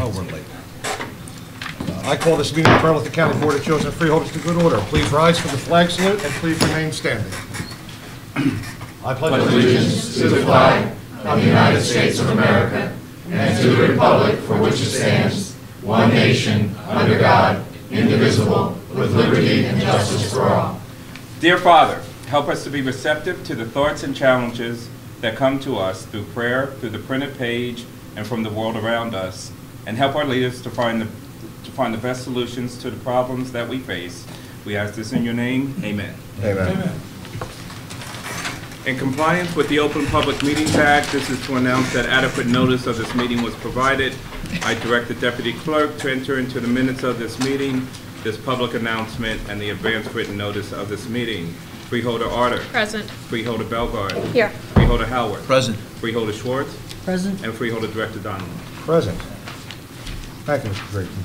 overly. I call this meeting of the Burlington County Board of Chosen Freeholders to good order. Please rise for the flag salute and please remain standing. I pledge allegiance to the flag of the United States of America and to the republic for which it stands, one nation, under God, indivisible, with liberty and justice for all. Dear Father, help us to be receptive to the thoughts and challenges that come to us through prayer, through the printed page, and from the world around us, and help our leaders to find the best solutions to the problems that we face. We ask this in your name. Amen. Amen. Amen. In compliance with the Open Public Meetings Act, this is to announce that adequate notice of this meeting was provided. I direct the Deputy Clerk to enter into the minutes of this meeting, this public announcement, and the advance written notice of this meeting. Freeholder Arter. Present. Freeholder Bellegarde. Here. Freeholder Howard. Present. Freeholder Schwartz. Present. And Freeholder Director Donnelly. Present. Thank you, Mr. Drayton.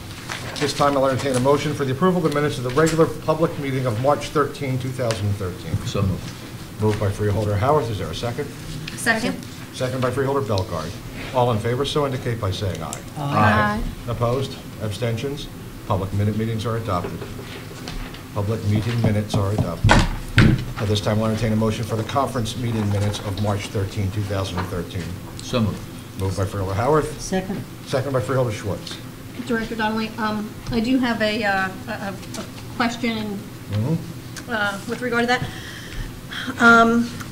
This time I'll entertain a motion for the approval of the minutes of the regular public meeting of March 13, 2013. So moved. Moved by Freeholder Howard. Is there a second? Second. Second by Freeholder Bellegarde. All in favor, so indicate by saying aye. Aye. Opposed? Abstentions? Public meetings are adopted. Public meeting minutes are adopted. At this time, I'll entertain a motion for the conference meeting minutes of March 13, 2013. So moved. Moved by Freeholder Howard. Second. Second by Freeholder Schwartz. Director Donnelly, I do have a question with regard to that.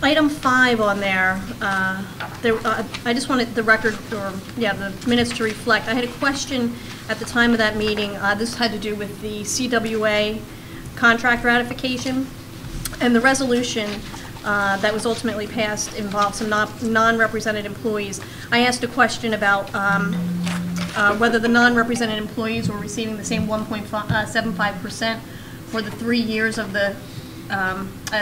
Item 5 on there, I just wanted the record, or the minutes to reflect. I had a question at the time of that meeting. This had to do with the CWA contract ratification, and the resolution that was ultimately passed involved some non-represented employees. I asked a question about whether the non-represented employees were receiving the same 1.75% for the 3 years of the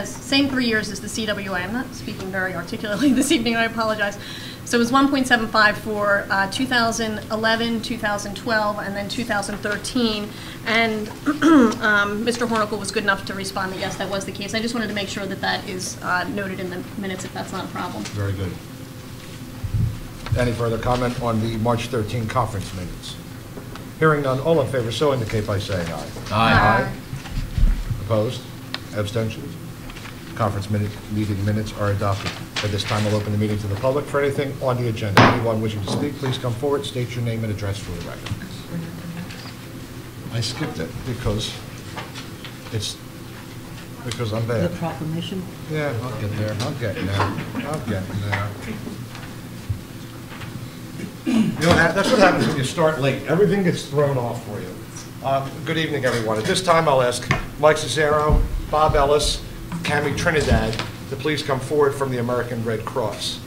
same 3 years as the CWA. I'm not speaking very articulately this evening, I apologize. So it was 1.75 for 2011, 2012, and then 2013. And Mr. Hornicle was good enough to respond that yes, that was the case. I just wanted to make sure that that is noted in the minutes if that's not a problem. Very good. Any further comment on the March 13 conference minutes? Hearing none, all in favor so indicate by saying aye. Aye. Opposed? Abstentions? Conference meeting minutes are adopted. At this time, I'll open the meeting to the public for anything on the agenda. Anyone wishing to speak, please come forward, state your name and address for the record. I skipped it because I'm bad. The proclamation? Yeah, I'll get there. I'm getting there. You know, that's what happens when you start late. Everything gets thrown off for you. Good evening, everyone. At this time, I'll ask Mike Cesaro, Bob Ellis, Cami Trinidad to please come forward from the American Red Cross.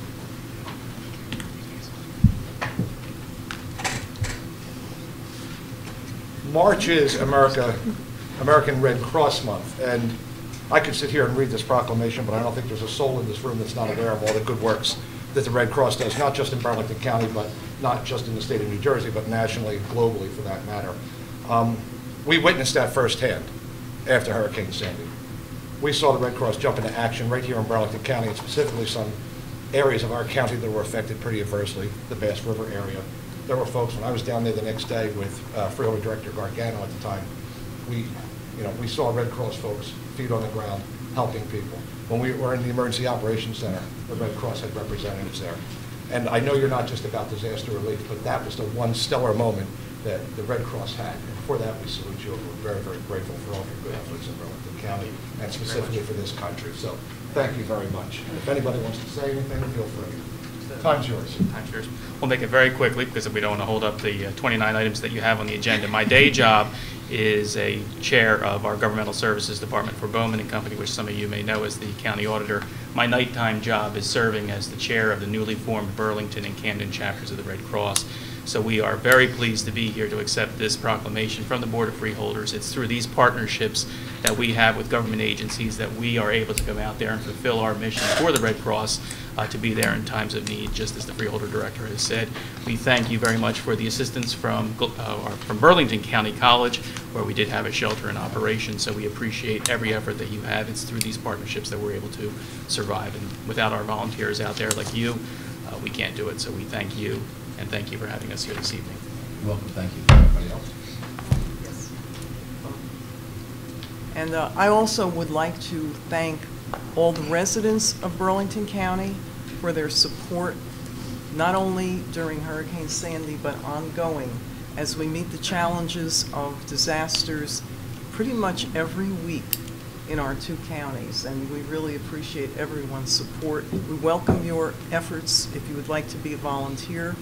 March is American Red Cross Month, and I could sit here and read this proclamation, but I don't think there's a soul in this room that's not aware of all the good works that the Red Cross does, not just in Burlington County, but not just in the state of New Jersey, but nationally, globally for that matter. We witnessed that firsthand after Hurricane Sandy. We saw the Red Cross jump into action right here in Burlington County, and specifically some areas of our county that were affected pretty adversely, the Bass River area. There were folks, when I was down there the next day with Freeholder Director Gargano at the time, we saw Red Cross folks feet on the ground helping people. When we were in the Emergency Operations Center, the Red Cross had representatives there. And I know you're not just about disaster relief, but that was the one stellar moment that the Red Cross had. And for that, we salute you. We're very, very grateful for all your good efforts in Burlington County, and specifically for this country. So thank you very much. And if anybody wants to say anything, feel free. Time's yours. Time's yours. We'll make it very quickly because we don't want to hold up the 29 items that you have on the agenda. My day job is a chair of our Governmental Services Department for Bowman and Company, which some of you may know as the county auditor. My nighttime job is serving as the chair of the newly formed Burlington and Camden chapters of the Red Cross. So we are very pleased to be here to accept this proclamation from the Board of Freeholders. It's through these partnerships that we have with government agencies that we are able to come out there and fulfill our mission for the Red Cross to be there in times of need, just as the Freeholder Director has said. We thank you very much for the assistance from Burlington County College, where we did have a shelter in operation, so we appreciate every effort that you have. It's through these partnerships that we're able to survive, and without our volunteers out there like you, we can't do it, so we thank you, and thank you for having us here this evening. You're welcome, thank you. Anybody else? And I also would like to thank all the residents of Burlington County for their support, not only during Hurricane Sandy, but ongoing, as we meet the challenges of disasters pretty much every week in our two counties, and we really appreciate everyone's support. We welcome your efforts. If you would like to be a volunteer,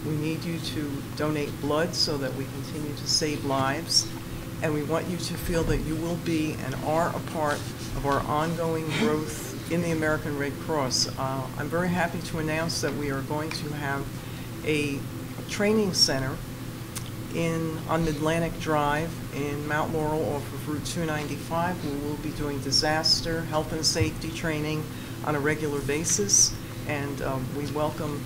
we need you to donate blood so that we continue to save lives. And we want you to feel that you will be and are a part of our ongoing growth in the American Red Cross. I'm very happy to announce that we are going to have a training center on Mid-Atlantic Drive in Mount Laurel off of Route 295. We will be doing disaster, health and safety training on a regular basis, and we welcome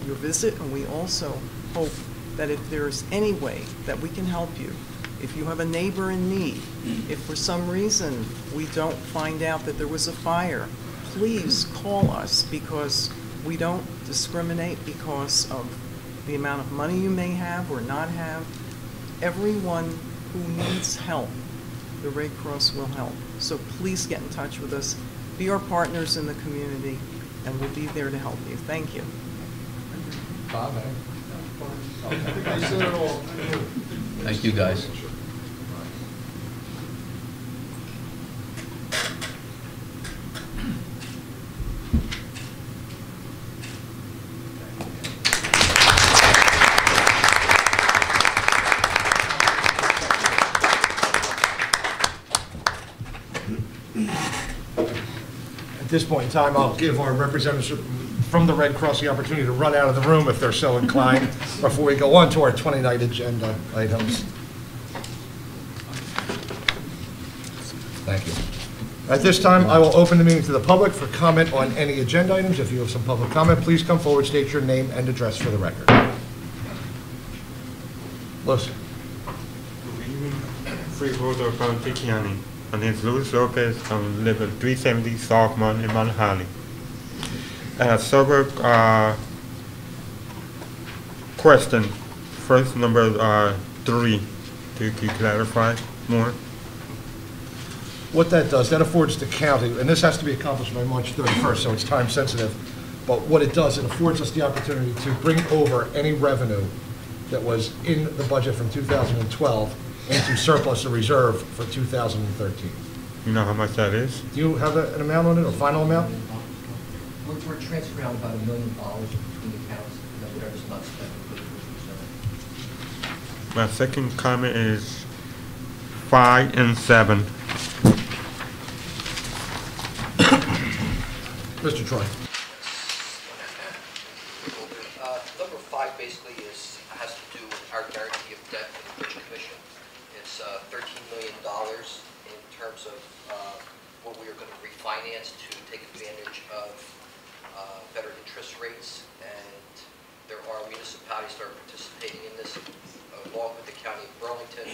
your visit, and we also hope that if there's any way that we can help you, if you have a neighbor in need, if for some reason we don't find out that there was a fire, please call us, because we don't discriminate because of the amount of money you may have or not have. Everyone who needs help, the Red Cross will help. So please get in touch with us, be our partners in the community, and we'll be there to help you. Thank you. Bob, I think I said it all. Thank you, guys. At this point in time, I'll give our representatives from the Red Cross the opportunity to run out of the room if they're so inclined before we go on to our 20-night agenda items. Thank you. At this time, I will open the meeting to the public for comment on any agenda items. If you have some public comment, please come forward, state your name and address for the record. Listen. Good evening, Freeholder of Burlington County. My name is Luis Lopez. I live at 370 Saltmont in Mount Holly. I have several questions. First, number 3. Could you clarify more? What that does, that affords the county, and this has to be accomplished by March 31st, so it's time sensitive, but what it does, it affords us the opportunity to bring over any revenue that was in the budget from 2012 into surplus or reserve for 2013. You know how much that is? Do you have an amount on it, or final amount? We're transferring out about $1 million between accounts, and then whatever's not spent, we put it in reserve. My second comment is 5 and 7. Mr. Troy. Number 5 basically has to do with our guarantee of debt for the Bridge Commission. It's $13 million in terms of what we are going to refinance to take advantage of better interest rates, and there are municipalities that are participating in this along with the County of Burlington.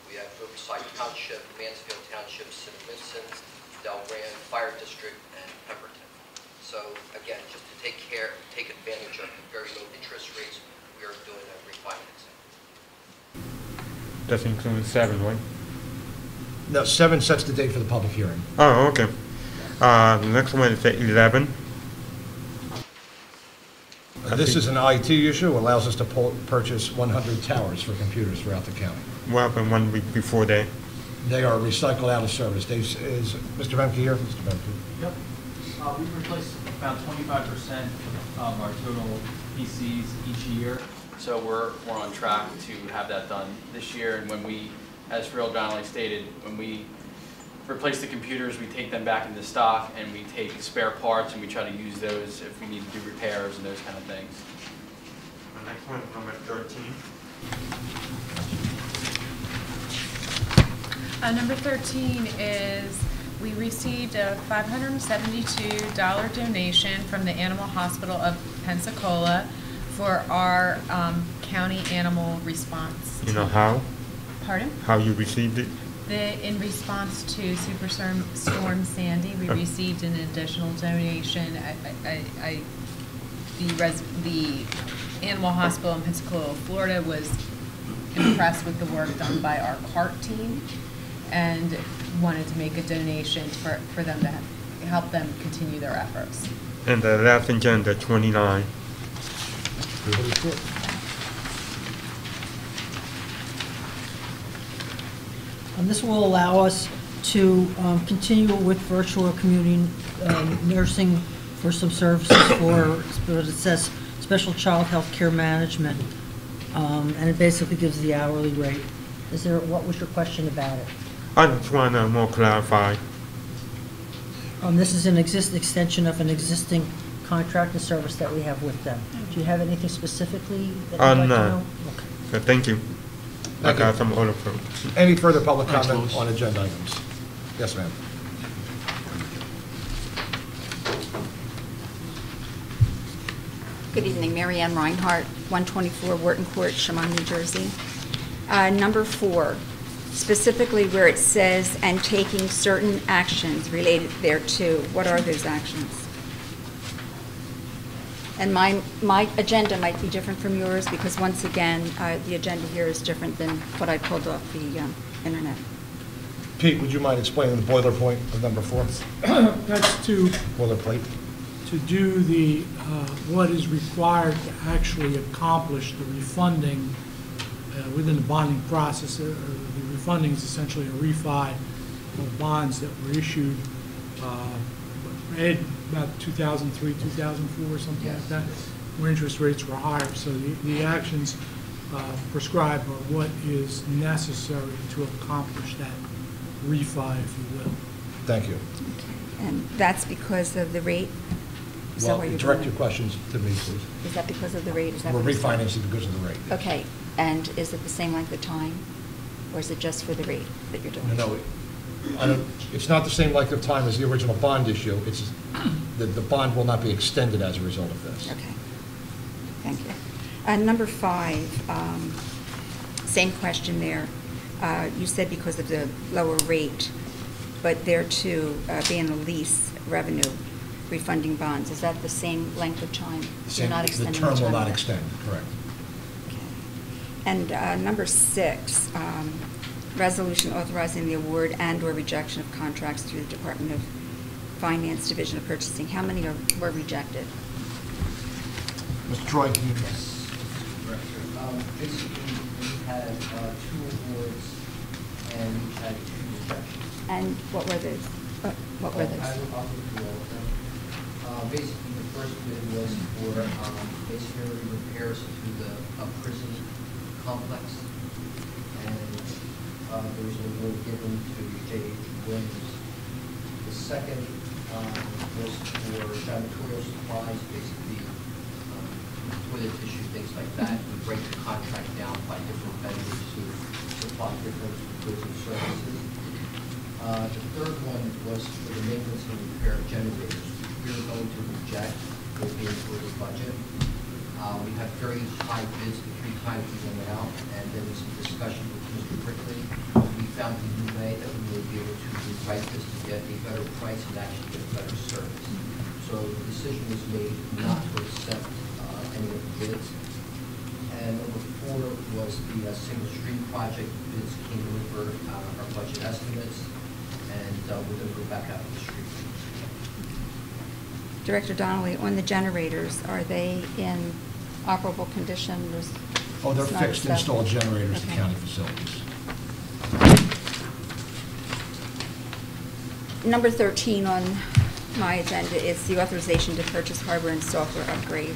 We have Riverside Township, Mansfield Township, St. Vincent, Delran Fire District, and Pemberton. So again, just to take advantage of the very low interest rates, we are doing a refinancing. That's including 7, right? No, 7 sets the date for the public hearing. Oh, okay. The next one is 11. This is an IT issue, allows us to purchase 100 towers for computers throughout the county. What happened 1 week before that? They are recycled out of service. Is Mr. Benke here? Mr. Benke. Yep. We replace about 25% of our total PCs each year. So we're on track to have that done this year. And when we, as Freehold Donnelly stated, when we replace the computers, we take them back into stock and we take spare parts and we try to use those if we need to do repairs and those kind of things. The next one is number 13. Number 13 is we received a $572 donation from the Animal Hospital of Pensacola for our county animal response. You know how? Pardon? How you received it? In response to Superstorm Sandy, we received an additional donation. The Animal Hospital in Pensacola, Florida was impressed with the work done by our CART team and wanted to make a donation for them to help them continue their efforts. And the last agenda, 29. This will allow us to continue with virtual community nursing for some services for, but it says special child health care management, and it basically gives the hourly rate. What was your question about it? I just want to more clarify. This is an extension of an existing contract and service that we have with them. Do you have anything specifically that you'd like to No. know? Okay. So thank you. I Thank you. got some order from. Any further public Thanks, comment Louis. on agenda items? Yes, ma'am. Good evening, Mary Ann Reinhardt, 124 Wharton Court, Chemung, New Jersey. Number 4, specifically where it says, "and taking certain actions related thereto." What are those actions? And my agenda might be different from yours because, once again, the agenda here is different than what I pulled off the internet. Pete, would you mind explaining the boilerplate of number 4? That's to Boilerplate. do the, what is required to actually accomplish the refunding within the bonding process. The refunding is essentially a refi of bonds that were issued about 2003, 2004, something like that, where interest rates were higher. So the actions prescribed are what is necessary to accomplish that refi, if you will. Thank you. And that's because of the rate? Is that Well, why you're direct doing your questions to me, please. Is that because of the rate? Is that We're what you're saying? refinancing because of the rate. yes. Okay, and is it the same length of time, or is it just for the rate that you're doing? No, it's not the same length of time as the original bond issue. It's, the bond will not be extended as a result of this. Okay, thank you. Number 5, same question there. You said because of the lower rate, but there too, being a lease revenue, refunding bonds, is that the same length of time? You're not The extending term will time not there? extend, correct. And number 6, resolution authorizing the award and/or rejection of contracts through the Department of Finance Division of Purchasing. How many were rejected? Mr. Troy, can you? Basically, we had 2 awards and we had 2 rejections. And what were those? What were those? I'll go through all of them. Basically, the first bid was for masonry repairs to the prison complex. And there was an award given to J.H. Williams. The second was for janitorial supplies, basically toilet tissue, things like that. We break the contract down by different vendors who supply different goods and services. The third one was for the maintenance and repair of generators. We were going to reject with being for the budget. We had very high bids the 3 times we went out, and there was some discussion with Mr. Brickley. We found a new way that we would be able to rewrite this to get a better price and actually get better service. So the decision was made not to accept any of the bids. And number 4 was the single stream project. Bids came over our budget estimates, and we're going to go back out to the street. Director Donnelly, on the generators, are they in operable condition? Oh, they're It's not fixed, stuff- installed generators at Okay. county facilities. Number 13 on my agenda is the authorization to purchase hardware and software upgrades.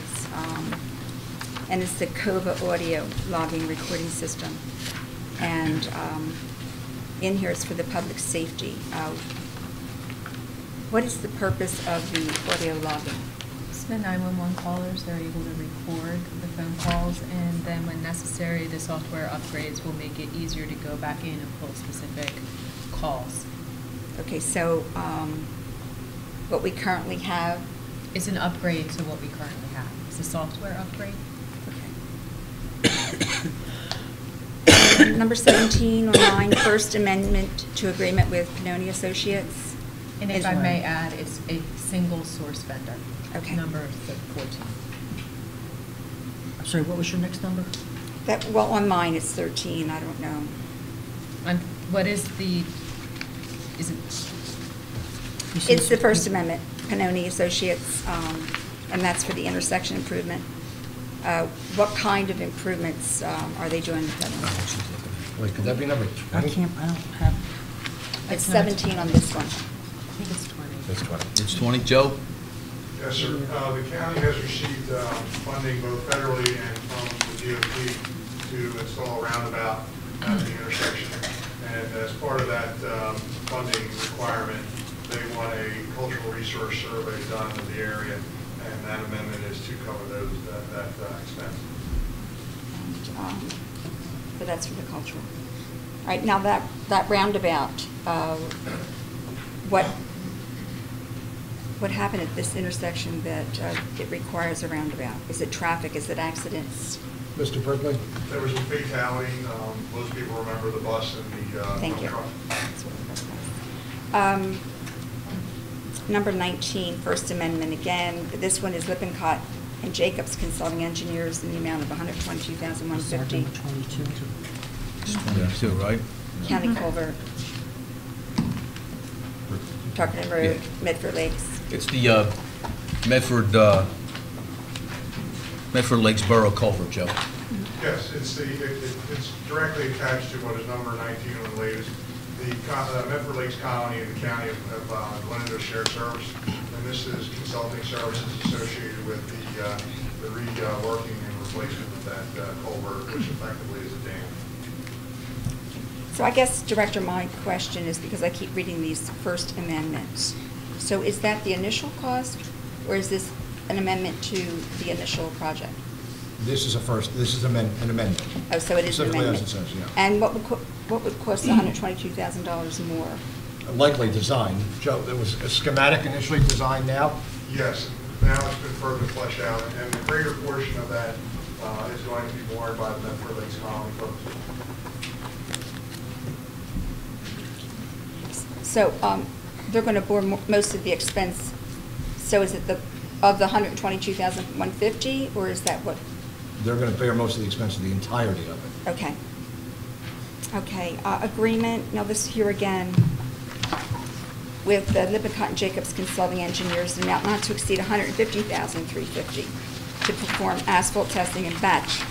And it's the COVA audio logging recording system. And in here it's for the public safety. What is the purpose of the audio logging? So the 911 callers, they're able to record the phone calls, and then when necessary, the software upgrades will make it easier to go back in and pull specific calls. Okay, so what we currently have, It's an upgrade to what we currently have. It's a software upgrade. number 17 on line, First Amendment to agreement with Pannoni Associates. And if is I one. may add, it's a single source vendor. Okay. Number 14. I'm sorry, what was your next number? Well, on mine it's 13, I don't know. And what is the, is it, It's the First Amendment, Pannoni Associates, and that's for the intersection improvement. What kind of improvements are they doing with that? Wait, could that be number 20? I don't have. It's 17 on this one. I think it's 20. It's 20. It's 20, Joe? Yes, sir. The county has received funding both federally and from the DOT to install a roundabout at the intersection. And as part of that funding requirement, they want a cultural resource survey done of the area, and that amendment is to cover that expense. But that's for the cultural. All right, now that roundabout, what happened at this intersection that it requires a roundabout? Is it traffic? Is it accidents? Mr. Berkeley? There was a fatality. Most people remember the bus and the Thank you. truck. That's what it was. Number 19, First Amendment again. This one is Lippincott and Jacobs Consulting Engineers in the amount of $122,150. 22. It's 22, right? County Culvert. Tuckerton Road, Medford Lakes. It's the Medford Lakes Borough Culvert, Joe. Yes, it's directly attached to what is number 19 on the latest. The Medford Lakes Colony and the county have gone into a shared service, and this is consulting services associated with the reworking and replacement of that culvert, which effectively is a dam. So I guess, Director, my question is, because I keep reading these First Amendments, so is that the initial cost, or is this an amendment to the initial project? This is an amendment. Oh, so it is an Specifically amendment. as it says, yeah. And what would cost $122,000 more? Likely design. Joe, there was a schematic initially designed now? Yes, now it's been further fleshed out, and the greater portion of that is going to be borne by the Medford Lakes Colony folks. So they're going to bore most of the expense. So is it of the $122,150, or is that what? They're going to bear most of the expense of the entirety of it. Okay. Okay, agreement, now this here again, with Lippincott and Jacobs Consulting Engineers, the amount not to exceed $150,350 to perform asphalt testing and batch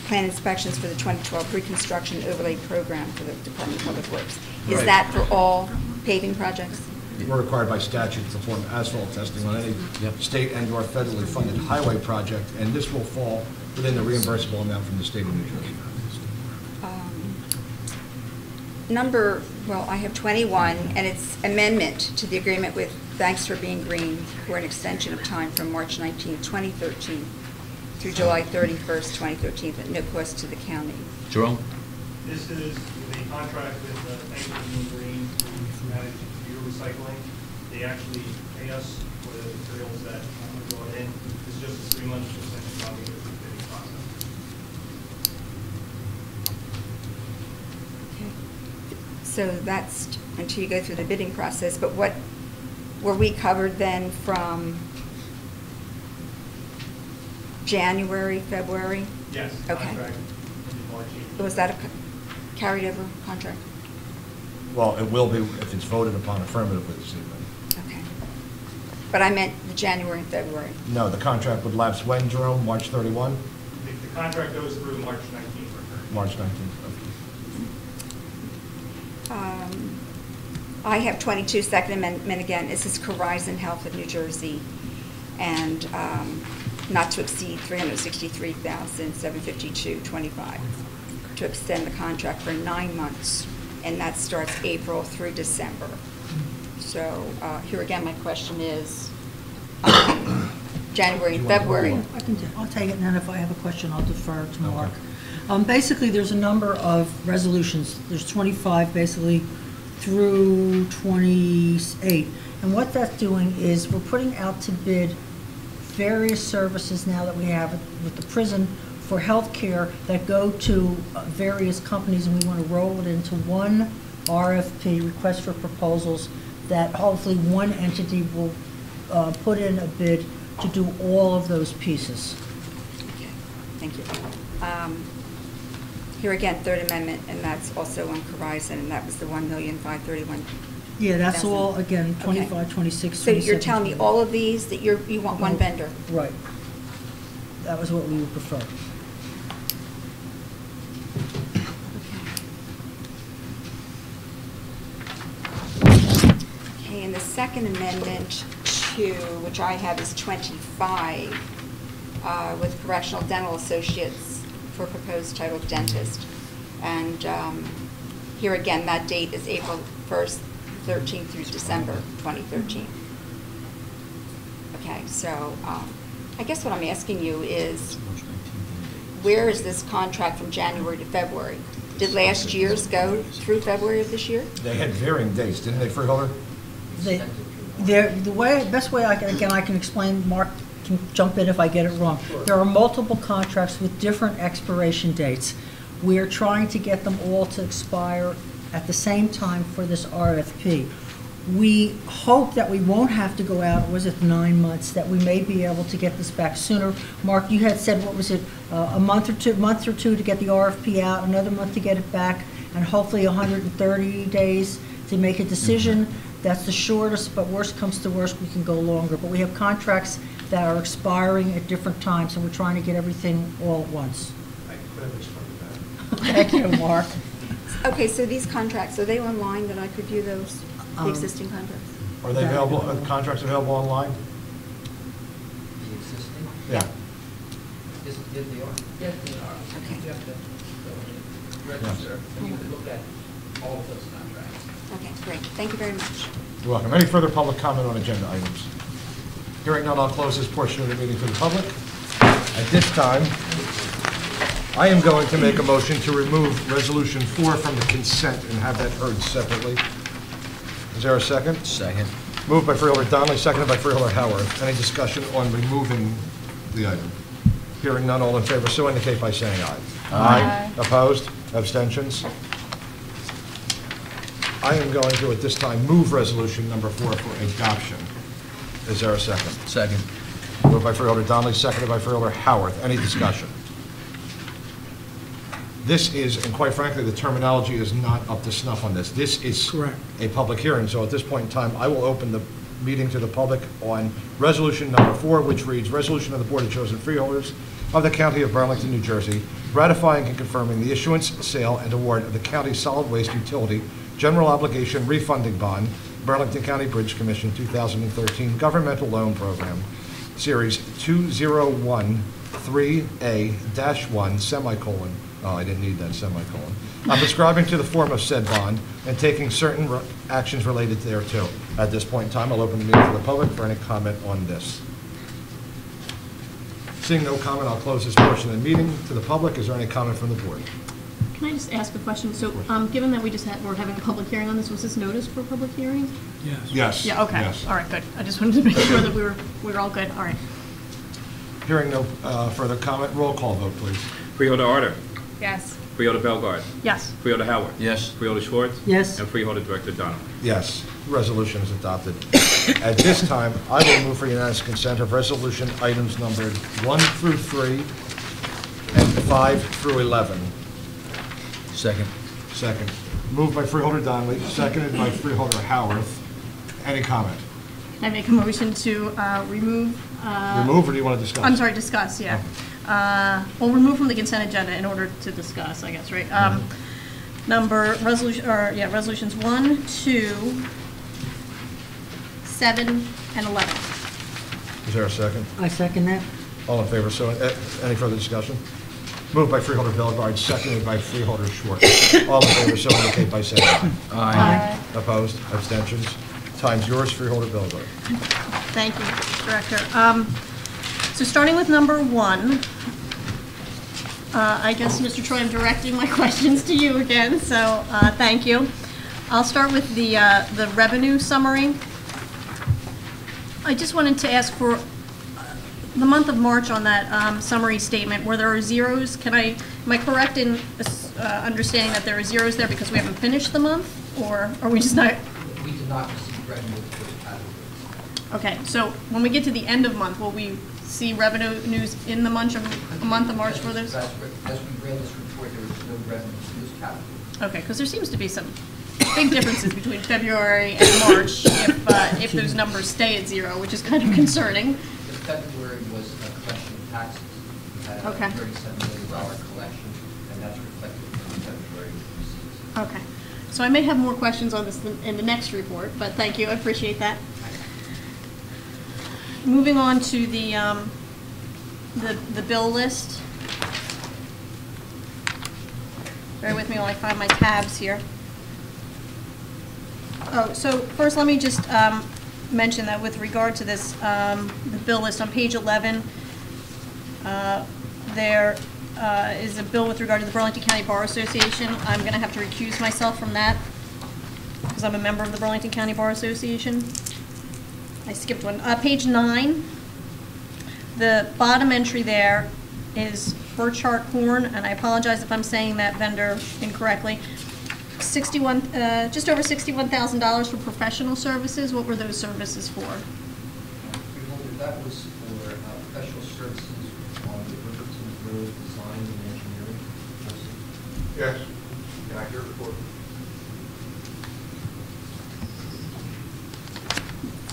plan inspections for the 2012 reconstruction overlay program for the Department of Public Works. Is Right. that for all paving projects? We're required by statute to perform asphalt testing on any state and/or federally funded highway project, and this will fall within the reimbursable amount from the state of New Jersey. I have 21, and it's amendment to the agreement with Thanks for Being Green for an extension of time from March 19, 2013 through July 31st, 2013, at no cost to the county. Jerome? This is the contract with Thanks for Being Green to manage your recycling. They actually pay us for the materials that are going in. It's just a 3-month extension while we go through the bidding process. So that's until you go through the bidding process, but what, were we covered then from January, February? Yes. Okay. Contract in March 18th. Was that a carried over contract? Well, it will be if it's voted upon affirmatively this evening. Okay. But I meant the January and February. No, the contract would lapse when, Jerome? March 31? The contract goes through March 19th. March 19th. I have 22, Second Amendment again. This is Horizon Health of New Jersey, and not to exceed $363,752.25 to extend the contract for 9 months, and that starts April through December. So here again, my question is January and February. I'll take it, and then if I have a question, I'll defer to Mark. Basically, there's a number of resolutions. There's 25 basically through 28. And what that's doing is we're putting out to bid various services now that we have with the prison for health care that go to various companies, and we want to roll it into one RFP, request for proposals, that hopefully one entity will put in a bid to do all of those pieces. Okay, thank you. Here again, Third Amendment, and that's also on Horizon, and that was the 1,531,000. Yeah, that's all, again, 25, 26, So you're 27, telling me all of these, that you want one vendor? Right. That was what we would prefer. Okay, and the Second Amendment to, which I have is 25, with Correctional Dental Associates for proposed title dentist. And here again, that date is April 1st, 13th through December 2013. Okay, so I guess what I'm asking you is, where is this contract from January to February? Did last year's go through February of this year? They had varying dates, didn't they, Freeholder? Best way I can explain, Mark can jump in if I get it wrong. There are multiple contracts with different expiration dates. We are trying to get them all to expire at the same time for this RFP. We hope that we won't have to go out, was it 9 months, that we may be able to get this back sooner. Mark, you had said, what was it, a month or two to get the RFP out, another month to get it back, and hopefully 130 days to make a decision. That's the shortest, but worst comes to worst, we can go longer. But we have contracts that are expiring at different times, and we're trying to get everything all at once. I clearly explained that. Thank you, Mark. Okay, so these contracts, are they online that I could view those, the existing contracts? Are they available, are the contracts available online? The existing? Yeah. Yes, they are. Yes, they are. Okay. You have to go and register, and you can look at all of those contracts. Okay, great. Thank you very much. You're welcome. Any further public comment on agenda items? Hearing none, I'll close this portion of the meeting to the public. At this time, I am going to make a motion to remove Resolution 4 from the consent and have that heard separately. Is there a second? Second. Moved by Freeholder Donnelly, seconded by Freeholder Howard. Any discussion on removing the item? Hearing none, all in favor, so indicate by saying aye. Aye. Opposed? Abstentions? I am going to, at this time, move Resolution number 4 for adoption. Is there a second? Second. Moved by Freeholder Donnelly, seconded by Freeholder Howard. Any discussion? This is, and quite frankly, the terminology is not up to snuff on this. This is Correct. a public hearing, so at this point in time, I will open the meeting to the public on Resolution number 4, which reads, Resolution of the Board of Chosen Freeholders of the County of Burlington, New Jersey, ratifying and confirming the issuance, sale, and award of the county solid waste utility general obligation refunding bond, Burlington County Bridge Commission 2013 Governmental Loan Program, Series 2013A-1, semicolon, oh, I didn't need that semicolon, I'm prescribing to the form of said bond and taking certain actions related thereto. At this point in time, I'll open the meeting to the public for any comment on this. Seeing no comment, I'll close this portion of the meeting to the public. Is there any comment from the board? Can I just ask a question? So, given that we're having a public hearing on this, was this noticed for a public hearing? Yes. Yes. Yeah, okay. Yes. All right, good. I just wanted to make sure that we were all good. All right. Hearing no further comment, roll call vote, please. Freeholder Arter. Yes. Freeholder Bellegarde. Yes. Freeholder Howard. Yes. Freeholder Schwartz. Yes. And Freeholder Director Donnelly. Yes, resolution is adopted. At this time, I will move for unanimous consent of resolution items numbered 1 through 3 and 5 through 11. Second. Second. Moved by Freeholder Donnelly, seconded by Freeholder Howarth. Any comment? Can I make a motion to remove? Remove, or do you want to discuss? I'm sorry, discuss, yeah. Well, remove from the consent agenda in order to discuss, I guess, right? Resolutions 1, 2, 7, and 11. Is there a second? I second that. All in favor, so, any further discussion? Moved by Freeholder Bellegarde, seconded by Freeholder Schwartz. All in favor, so indicate by saying aye. Aye. Opposed? Abstentions? Time's yours, Freeholder Bellegarde. Thank you, Director. So starting with number 1, I guess, Mr. Troy, I'm directing my questions to you again, so thank you. I'll start with the revenue summary. I just wanted to ask for the month of March on that summary statement where there are zeros. Am I correct in understanding that there are zeros there because we haven't finished the month, or are we just not? We did not receive revenue for the category. Okay, so when we get to the end of month, will we see revenue news in the month of March for this? As we ran this report, there was no revenue in this category. Okay, because there seems to be some big differences between February and March if those numbers stay at zero, which is kind of concerning. The February was a collection of taxes. We had a Okay. $37 million collection, and that's reflected in the February receipts. Okay, so I may have more questions on this in the next report, but thank you, I appreciate that. Moving on to the bill list. Bear with me while I find my tabs here. Oh, so first let me just mention that with regard to this, the bill list on page 11, there is a bill with regard to the Burlington County Bar Association. I'm going to have to recuse myself from that because I'm a member of the Burlington County Bar Association. I skipped one. Page 9, the bottom entry there is Burchard Horn, and I apologize if I'm saying that vendor incorrectly. Just over $61,000 for professional services. What were those services for? Freeholder, that was for professional services on the Burlington Road design and engineering. Yes. Can I hear the report?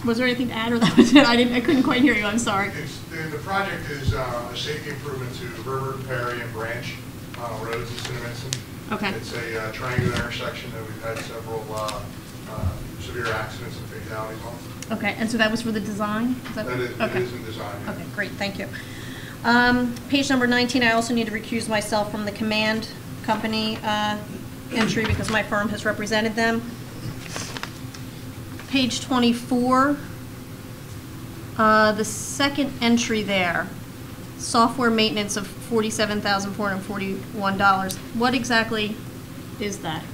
Was there anything to add, or that was it? I couldn't quite hear you. I'm sorry. The project is a safety improvement to Herbert, Perry, and Branch roads in Cinnaminson. Okay. It's a triangular intersection that we've had several severe accidents and fatalities on. Okay, and so that was for the design? That is, okay. It is in design. Yeah. Okay, great, thank you. Page number 19, I also need to recuse myself from the command company entry because my firm has represented them. Page 24, the second entry there, software maintenance of $47,441. What exactly is that?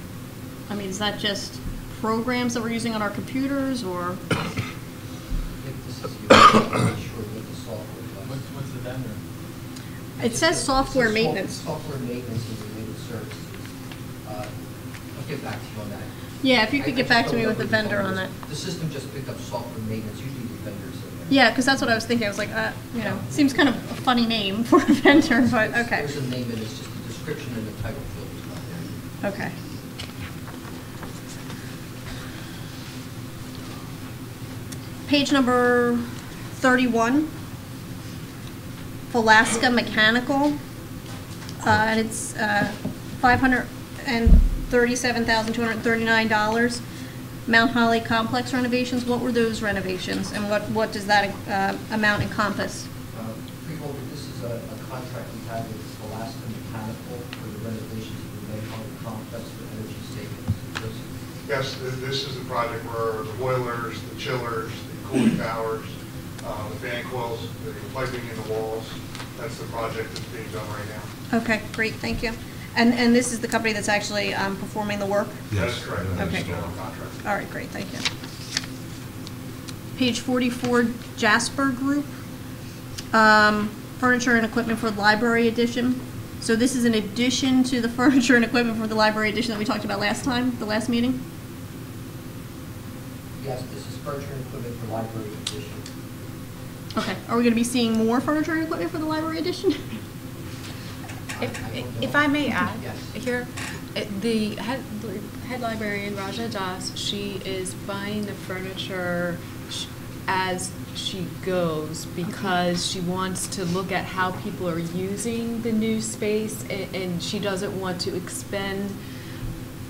I mean, is that just programs that we're using on our computers, or? If this is you, I'm not sure what the software was. What's the vendor? It says software maintenance. Software maintenance and related services. I'll get back to you on that. Yeah, if you could get back to me with the vendor on that. The system just picked up software maintenance, usually the vendors. Yeah, because that's what I was thinking. I was like, you know, seems kind of a funny name for a vendor, but okay. There's a name and it's just the description and the title field is not there. Okay. Page number 31, Alaska Mechanical, and it's $537,239. Mount Holly Complex renovations, what were those renovations, and what does that amount encompass? Freeholder, this is a contract we have with Alaska Mechanical for the renovations of the Mount Holly Complex for energy savings. Yes, this is the project where the boilers, the chillers, the cooling towers, the fan coils, the piping in the walls, that's the project that's being done right now. Okay, great, thank you. And this is the company that's actually performing the work? Yes. That's correct. Okay. That's the contract. All right, great, thank you. Page 44, Jasper Group, furniture and equipment for the library edition. So this is in addition to the furniture and equipment for the library edition that we talked about last time, the last meeting? Yes, this is furniture and equipment for library edition. Okay, are we going to be seeing more furniture and equipment for the library edition? If I may add Yes. here, the head librarian, Raja Das, she is buying the furniture as she goes because she wants to look at how people are using the new space, and she doesn't want to expend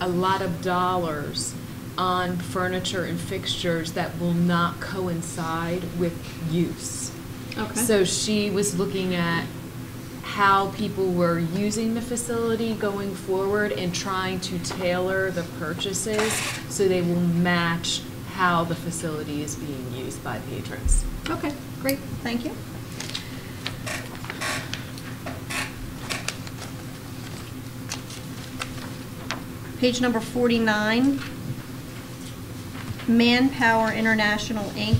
a lot of dollars on furniture and fixtures that will not coincide with use. Okay. So she was looking at how people were using the facility going forward and trying to tailor the purchases so they will match how the facility is being used by patrons. Okay, great, thank you. Page number 49, Manpower International, Inc.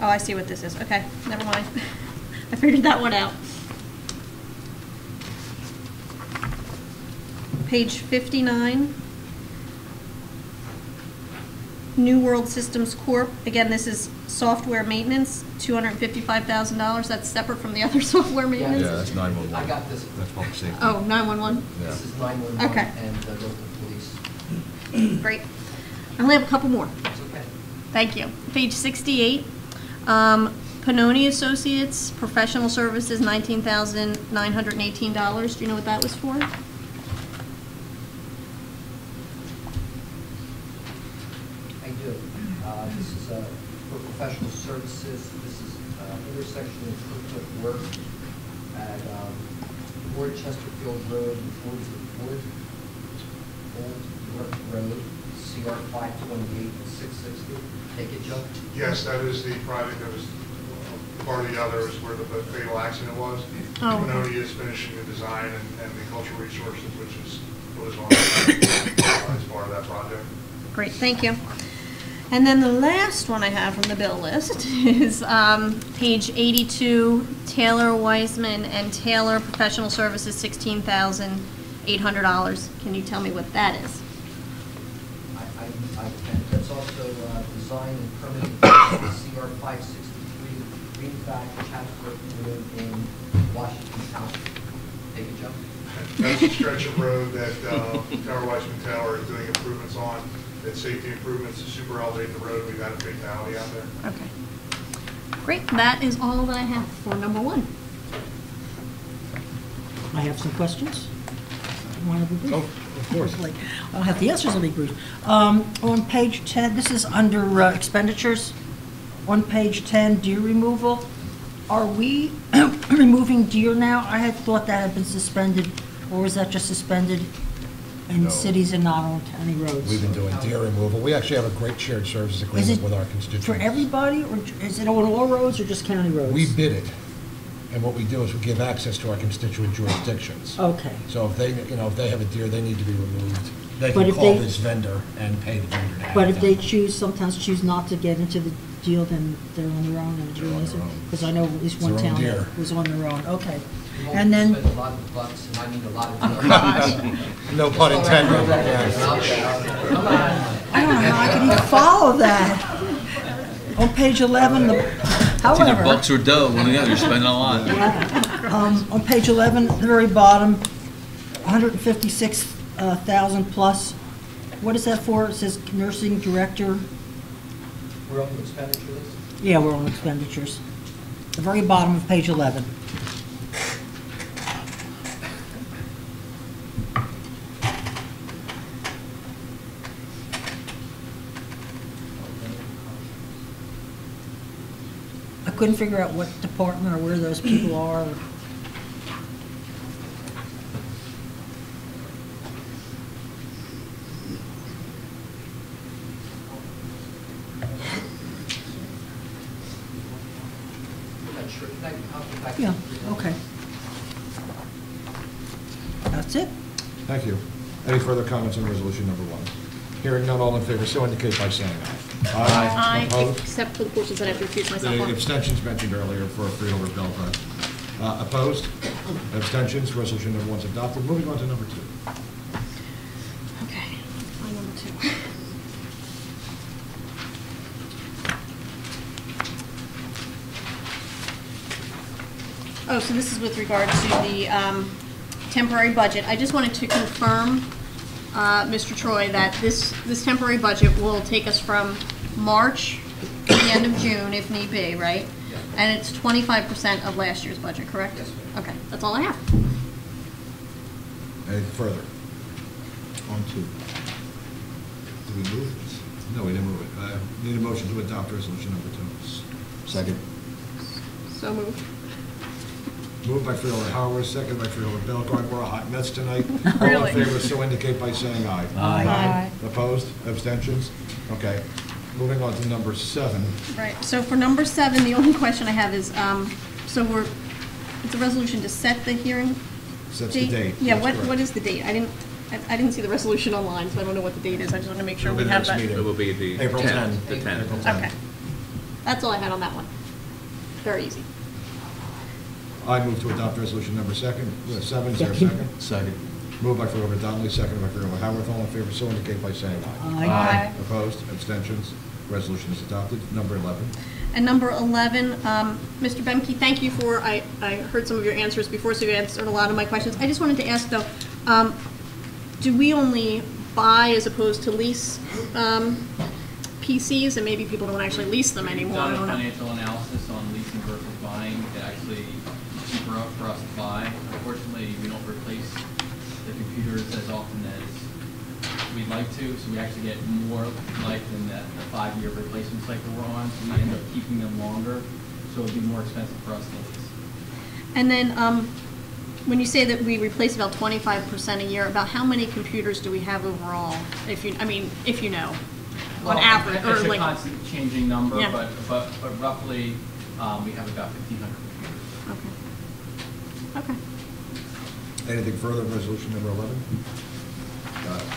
Oh, I see what this is. Okay, never mind. I figured that one out. Page 59. New World Systems Corp. Again, this is software maintenance, $255,000. That's separate from the other software maintenance? Yeah, that's 911. I got this. That's public safety. Oh, 911? This is 911 Okay. and the local police. Great. I only have a couple more. It's okay. Thank you. Page 68, Pannoni Associates, professional services, $19,918. Do you know what that was for? I do. This is for professional services. This is intersection improvement work at Ford Chesterfield Road and Old York Road, CR 528 and 660. Take it, Joe? Yes, that is the project that was, part of the other is where the fatal accident was. Oh. Pannoni is finishing the design and the cultural resources, which is what is on as part of that project. Great, thank you. And then the last one I have from the bill list is page 82, Taylor Weisman and Taylor Professional Services, $16,800. Can you tell me what that is? I can. That's also design and permitting CR 563 Greenback Chatsworth Road in Washington County. Take it, Joe? That's a stretch of road that Tower Weissman Tower is doing improvements on. It's safety improvements to super elevate the road. We've had a fatality out there. Okay. Great, that is all that I have for number one. I have some questions. Want to be brief? Oh, of course. I'll have the answers, I'll be brief. On page 10, this is under expenditures. On page 10, deer removal. Are we removing deer now? I had thought that had been suspended, or was that just suspended in No. cities and not on county roads? We've been doing deer removal. We actually have a great shared services Is agreement it with our constituents. for everybody, or is it on all roads or just county roads? We bid it, and what we do is we give access to our constituent jurisdictions. Okay. So if they, if they have a deer, they need to be removed. They But can if call they- this vendor and pay the vendor to have But if they them. sometimes choose not to get into the deal, then they're on their own and They're on their own. because I know at least It's one their own town deer. that was on their own, okay. We And then, spend a lot of bucks, and I mean a lot of No pun intended. I don't know how I can even follow that. On page 11, It's either however, bucks or dough, one or the other, you're spending a lot. on page 11, the very bottom, 156,000 plus. What is that for? It says nursing director. We're on the expenditure list. Yeah, we're on expenditures. The very bottom of page 11. I couldn't figure out what department or where those people are. I'm not sure. I'll get back to Yeah, you. okay. That's it? Thank you. Any further comments on resolution number one? Hearing none, all in favor, so indicate by saying aye. Aye, Opposed? except for the portions that I have to recuse myself The on. abstentions mentioned earlier for Freeholder Belgrade. Opposed? Abstentions? Resolution number one's adopted. Moving on to number two. Okay, line number two. Oh, so this is with regard to the temporary budget. I just wanted to confirm, Mr. Troy, that this temporary budget will take us from March to the end of June, if need be, right? And it's 25% of last year's budget, correct? Yes, ma'am. Okay, that's all I have. Anything further? On two. Did we move this? No, we didn't move it. Need a motion to adopt resolution number two. Second. So moved. Moved by Freeholder Howard, second by Freeholder Belgrade. We're a hot mess tonight. All Really? in favor, so indicate by saying aye. Aye. Opposed? Abstentions? Okay. Moving on to number seven. Right, so for number seven, the only question I have is, it's a resolution to set the hearing Sets the date. Yeah, That's correct. what is the date? I didn't see the resolution online, so I don't know what the date is. I just want to make sure It'll we be have next that. meeting. It will be the April 10th. 10th. The 10th. April 10th. Okay. That's all I had on that one. Very easy. I move to adopt resolution number seven. Is there a second? Second. Moved by Freeholder Donnelly, seconded by Freeholder Howarth. All in favor, so indicate by saying aye. Aye. Opposed? Abstentions? Resolution is adopted. Number 11. And number 11, Mr. Bemke, thank you for, I heard some of your answers before, so you answered a lot of my questions. I just wanted to ask, though, do we only buy as opposed to lease PCs? And maybe people don't actually lease them anymore. I We've don't done a know. financial analysis on leasing versus buying. It actually cheaper for us to buy. Unfortunately, we don't replace the computers as often as we'd like to, so we actually get more life than the 5-year replacement cycle we're on, so we end up keeping them longer, so it'd be more expensive for us to lease. And then, when you say that we replace about 25% a year, about how many computers do we have overall? If you know, on average, or It's a like. constant changing number, Yeah. but roughly, we have about 1,500 computers. Okay. Anything further on resolution number 11?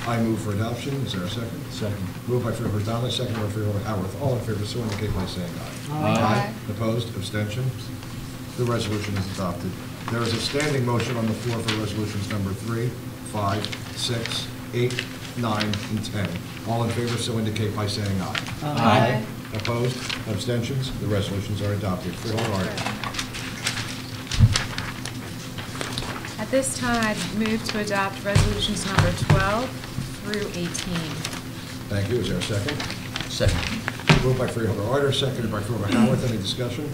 I move for adoption. Is there a second? Second. Moved by Freeholder Donnelly, seconded by Freeholder Howarth. All in favor, so indicate by saying aye. Aye. Opposed? Abstentions? The resolution is adopted. There is a standing motion on the floor for resolutions number 3, 5, 6, 8, 9, and 10. All in favor, so indicate by saying aye. Aye. Opposed? Abstentions? The resolutions are adopted. Freeholder Art. At this time, I'd move to adopt resolutions number 12 through 18. Thank you. Is there a second? Second. Moved by Freeholder Arter, seconded by Freeholder Howarth. Any discussion?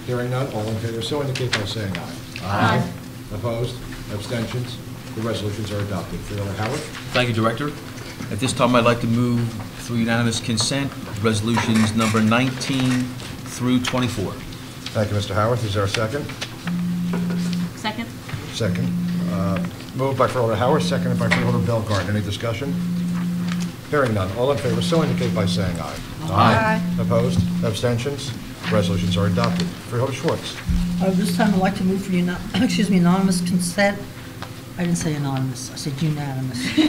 Hearing none, all in favor, so indicate by saying aye. Aye. Opposed? Abstentions? The resolutions are adopted. Freeholder Howarth. Thank you, Director. At this time, I'd like to move through unanimous consent, resolutions number 19 through 24. Thank you, Mr. Howarth. Is there a second? Second? Second. Moved by Freeholder Howarth, seconded by Freeholder Bellegarde. Any discussion? Hearing none, all in favor, so indicate by saying aye. Aye. Opposed? Abstentions? Resolutions are adopted. Freeholder Schwartz. This time I'd like to move for unanimous consent. I didn't say anonymous, I said unanimous. I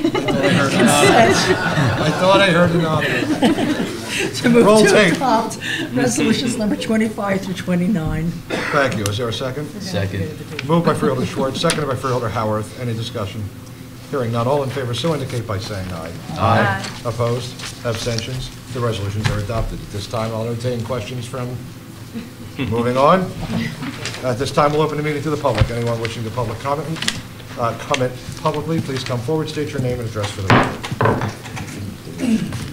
thought I heard anonymous. To move Roll to tape. adopt resolutions number 25 through 29. Thank you. Is there a second? Second. Moved by Freeholder Schwartz, seconded by Freeholder Howarth. Any discussion? Hearing none, all in favor, so indicate by saying aye. Aye. Opposed? Abstentions? The resolutions are adopted. At this time, I'll entertain questions from, moving on. At this time, we'll open the meeting to the public. Anyone wishing to comment publicly, please come forward, state your name and address for the record.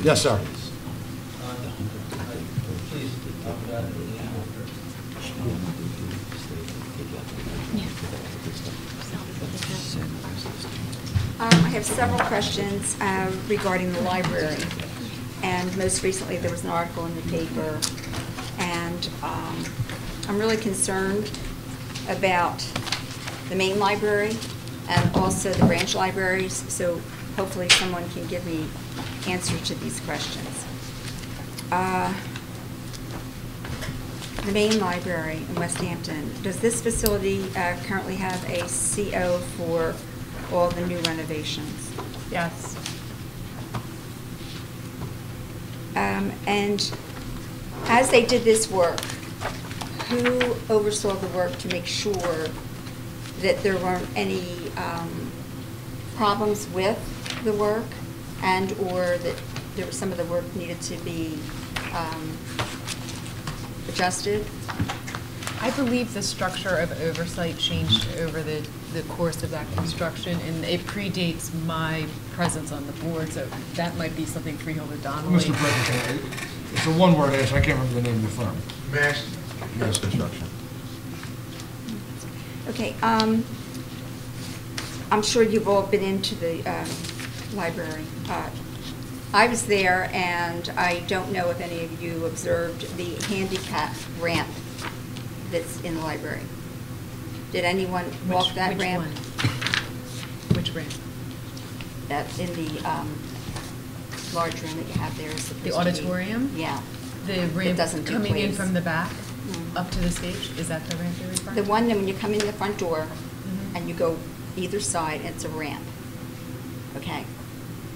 Yes, sir. I have several questions regarding the library. And most recently, there was an article in the paper. And I'm really concerned about the main library and also the branch libraries. So hopefully someone can give me answers to these questions. The main library in West Hampton, does this facility currently have a CO for all the new renovations? Yes. And as they did this work, who oversaw the work to make sure that there weren't any problems with the work and/or that some of the work needed to be adjusted? I believe the structure of oversight changed over the course of that construction, and it predates my presence on the board, so that might be something Freeholder Donnelly. Mr. President, it's a one-word answer. I can't remember the name of the firm. Mass Construction. Okay, I'm sure you've all been into the library. I was there, and I don't know if any of you observed the handicap ramp that's in the library. Did anyone walk that ramp? Which ramp? That's in the large room that you have there. Is supposed The to be- auditorium? Yeah. The It ramp doesn't do coming in plays. from the back Mhm. up to the stage? Is that the ramp you're referring to? The one that when you come in the front door Mhm. and you go either side, it's a ramp. Okay?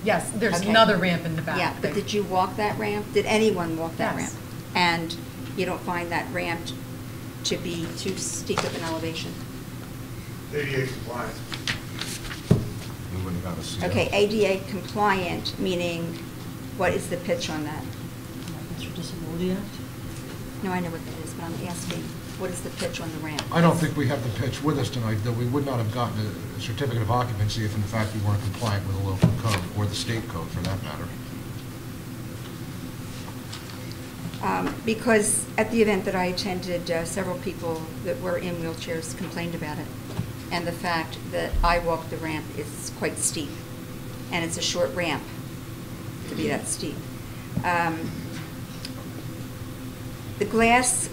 Yes, there's Okay. another ramp in the back. Yeah, but did you walk that ramp? Did anyone walk that Yes. ramp? And you don't find that ramp to be too steep of an elevation? ADA compliant. we wouldn't have got a CO. Okay, ADA compliant, meaning, what is the pitch on that? Americans with Disability Act? No, I know what that is, but I'm asking, what is the pitch on the ramp? I don't think we have the pitch with us tonight, that we would not have gotten a certificate of occupancy if in fact we weren't compliant with the local code, or the state code for that matter. Because at the event that I attended, several people that were in wheelchairs complained about it. And the fact that I walk the ramp is quite steep. And it's a short ramp to be that steep. The glass,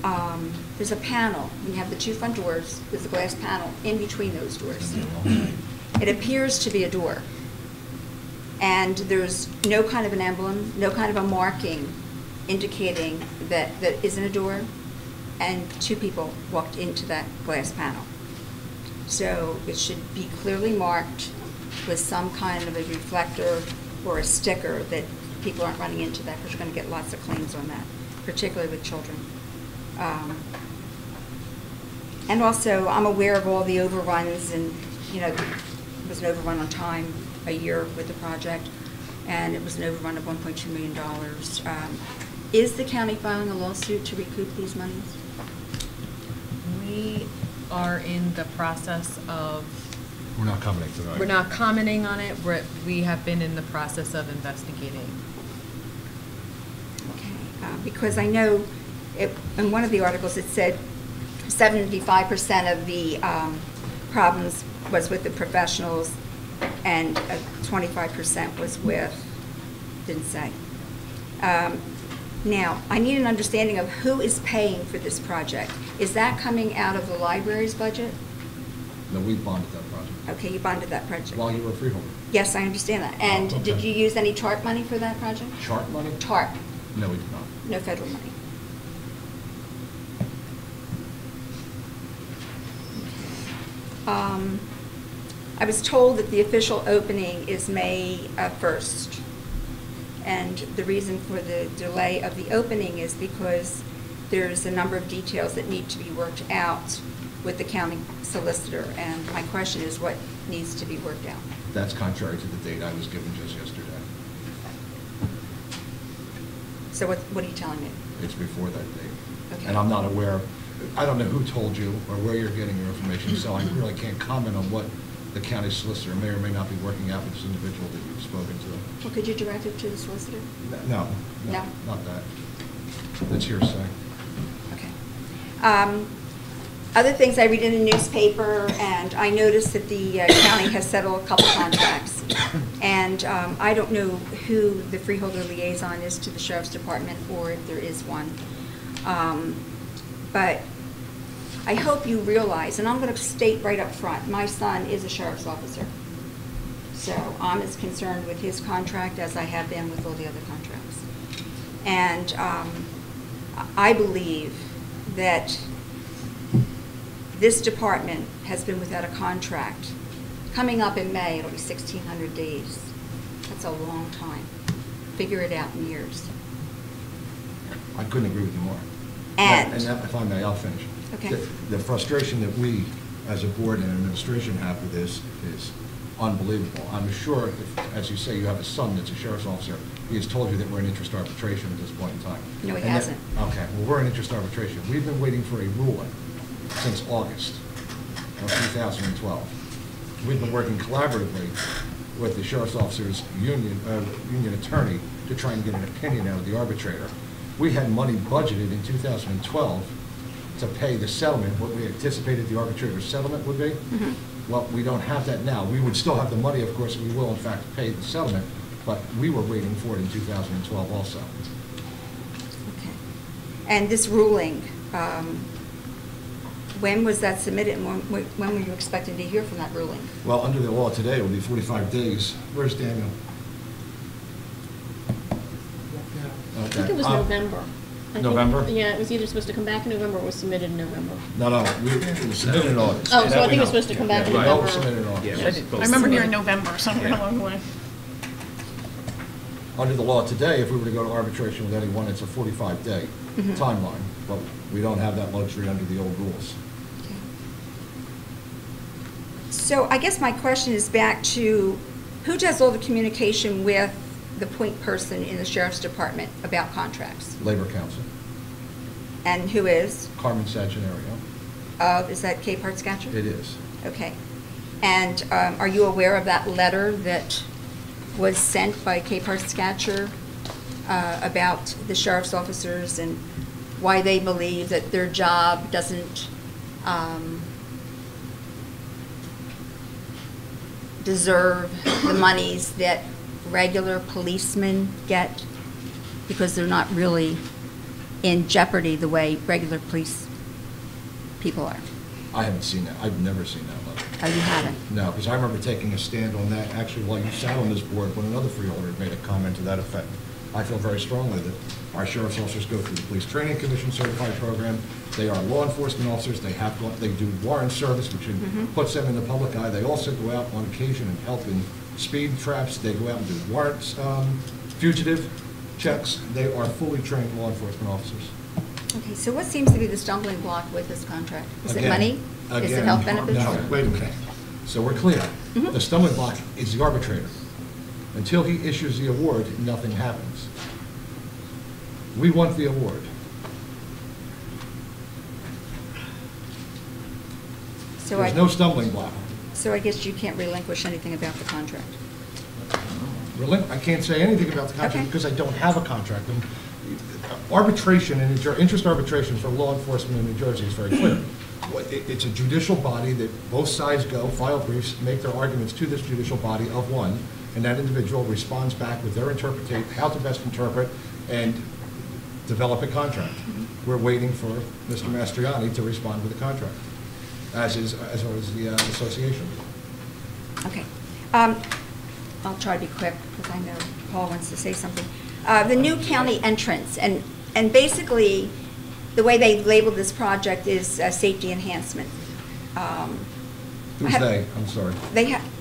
there's a panel. You have the two front doors. There's a glass panel in between those doors. It appears to be a door. And there's no kind of an emblem, no kind of a marking indicating that isn't a door, and two people walked into that glass panel. So it should be clearly marked with some kind of a reflector or a sticker that people aren't running into that, because you're going to get lots of claims on that, particularly with children. And also, I'm aware of all the overruns, and there was an overrun on time a year with the project, and it was an overrun of $1.2 million. Is the county filing a lawsuit to recoup these monies? We are in the process of, We're not commenting tonight. we're not commenting on it, we have been in the process of investigating. Okay, because I know in one of the articles it said 75% of the problems was with the professionals, and 25% was with, didn't say. Now, I need an understanding of who is paying for this project. Is that coming out of the library's budget? No, we bonded that project. Okay, you bonded that project. While you were a freeholder. Yes, I understand that. And okay. did you use any TARP money for that project? Chart money? TARP, No, we did not. no federal money. I was told that the official opening is May 1st. And the reason for the delay of the opening is because there's a number of details that need to be worked out with the county solicitor. And my question is, what needs to be worked out? That's contrary to the date I was given just yesterday. So what are you telling me? It's before that date. Okay. And I'm not aware, I don't know who told you or where you're getting your information, so I really can't comment on what the county solicitor may or may not be working out with this individual that you've spoken to. Well, could you direct it to the solicitor? No, No? not that. That's hearsay. Okay. Other things I read in the newspaper, and I noticed that the county has settled a couple contracts. And I don't know who the freeholder liaison is to the sheriff's department, or if there is one. But I hope you realize, and I'm going to state right up front, my son is a sheriff's officer. So I'm as concerned with his contract as I have been with all the other contracts. And I believe that this department has been without a contract. Coming up in May, it'll be 1,600 days. That's a long time. Figure it out in years. I couldn't agree with you more. And if I may, I'll finish. Okay. The frustration that we, as a board and administration, have with this is unbelievable. I'm sure, if, as you say, you have a son that's a sheriff's officer, he has told you that we're in interest arbitration at this point in time. No, he And hasn't. Okay, well, we're in interest arbitration. We've been waiting for a ruling since August of 2012. We've been working collaboratively with the sheriff's officers union attorney to try and get an opinion out of the arbitrator. We had money budgeted in 2012 to pay the settlement, what we anticipated the arbitrator's settlement would be. Mm-hmm. Well, we don't have that now. We would still have the money, of course, and we will in fact pay the settlement, but we were waiting for it in 2012 also. Okay. And this ruling, when was that submitted, and when were you expecting to hear from that ruling? Well, under the law today, it would be 45 days. Where's Daniel? I think it was November. November? Yeah, it was either supposed to come back in November or was submitted in November. No, it was submitted in August. Oh, so I think it was supposed to come back in No, it November. was submitted in August. I remember hearing November, somewhere along the way. Under the law today, if we were to go to arbitration with anyone, it's a 45-day Mhm. timeline, but we don't have that luxury under the old rules. So I guess my question is back to Who does all the communication with the point person in the sheriff's department about contracts? Labor Council, And who is? Carmen Saginario. Is that Cape Hartscatcher? It is. Okay. And are you aware of that letter that was sent by Cape Hartscatcher about the sheriff's officers and why they believe that their job doesn't deserve the monies that regular policemen get because they're not really in jeopardy the way regular police people are? I haven't seen that. I've never seen that letter. Oh, you haven't? No, because I remember taking a stand on that actually while you sat on this board when another freeholder made a comment to that effect. I feel very strongly that our sheriff's officers go through the Police Training Commission certified program. They are law enforcement officers. They do warrant service, which puts them in the public eye. They also go out on occasion and help in speed traps. They go out and do warrants, fugitive checks. They are fully trained law enforcement officers. Okay, so what seems to be the stumbling block with this contract? Is it money? Is it health benefits? No, wait a minute. So we're clear. The stumbling block is the arbitrator. Until he issues the award, nothing happens. We want the award. So There's no stumbling block. So I guess you can't relinquish anything about the contract. I can't say anything about the contract because I don't have a contract. And arbitration and interest arbitration for law enforcement in New Jersey is very clear. It's a judicial body that both sides go, file briefs, make their arguments to this judicial body of one, and that individual responds back with their interpretation, how to best interpret and develop a contract. We're waiting for Mr. Mastriani to respond with a contract, as well as the association. Okay. I'll try to be quick because I know Paul wants to say something. The new county entrance, and basically the way they labeled this project is safety enhancement. Who's they? I'm sorry.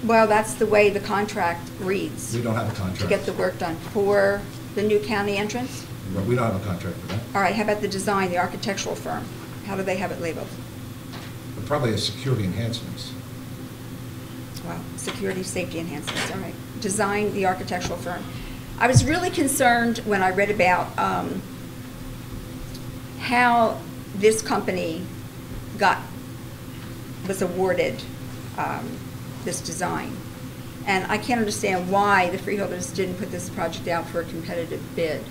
Well, that's the way the contract reads. We don't have a contract. To get the work done for the new county entrance? Well, we don't have a contract for that. All right, how about the design, the architectural firm? How do they have it labeled? But probably as security enhancements. Well, security, safety enhancements, all right. Design, the architectural firm. I was really concerned when I read about how this company was awarded this design. And I can't understand why the Freeholders didn't put this project out for a competitive bid.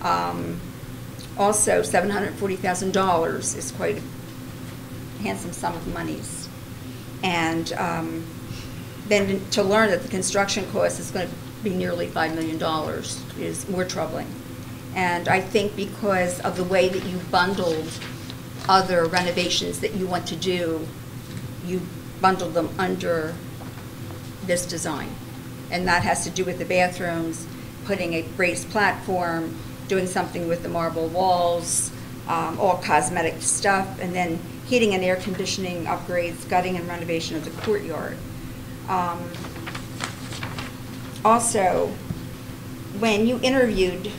Also, $740,000 is quite a handsome sum of monies. And then to learn that the construction cost is going to be nearly $5 million is more troubling. And I think because of the way that you bundled other renovations that you want to do, you bundled them under this design. And that has to do with the bathrooms, putting a raised platform, doing something with the marble walls, all cosmetic stuff, and then heating and air conditioning upgrades, gutting and renovation of the courtyard. Also, when you interviewed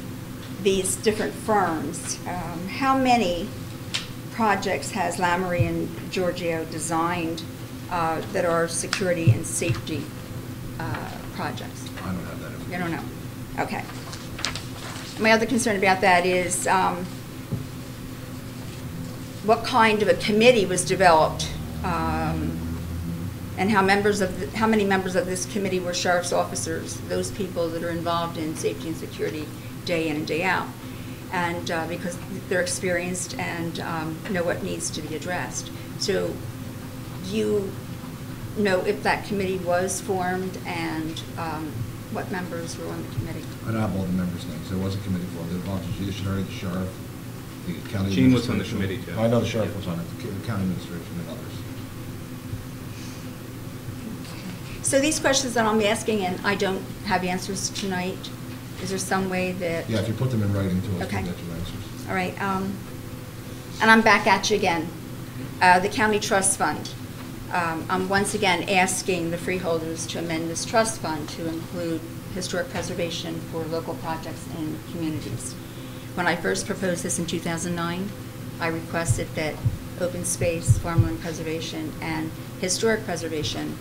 these different firms, how many projects has Lamory and Giorgio designed that are security and safety projects? I don't have that information. You don't know? Okay. My other concern about that is what kind of a committee was developed and how many members of this committee were sheriff's officers, those people that are involved in safety and security day in and day out, and because they're experienced and know what needs to be addressed. So do you know if that committee was formed and what members were on the committee? I don't have all the members' names. There was a committee formed. It involved the judiciary, the sheriff, the county Gene was on the administration. committee, too. I know the sheriff was on it, the county administration and others. So these questions that I'm asking, and I don't have answers tonight, is there some way that... Yeah, if you put them in writing to us, Okay. we'll get you answers. All right. And I'm back at you again. The county trust fund. I'm once again asking the freeholders to amend this trust fund to include historic preservation for local projects and communities. When I first proposed this in 2009, I requested that open space, farmland preservation, and historic preservation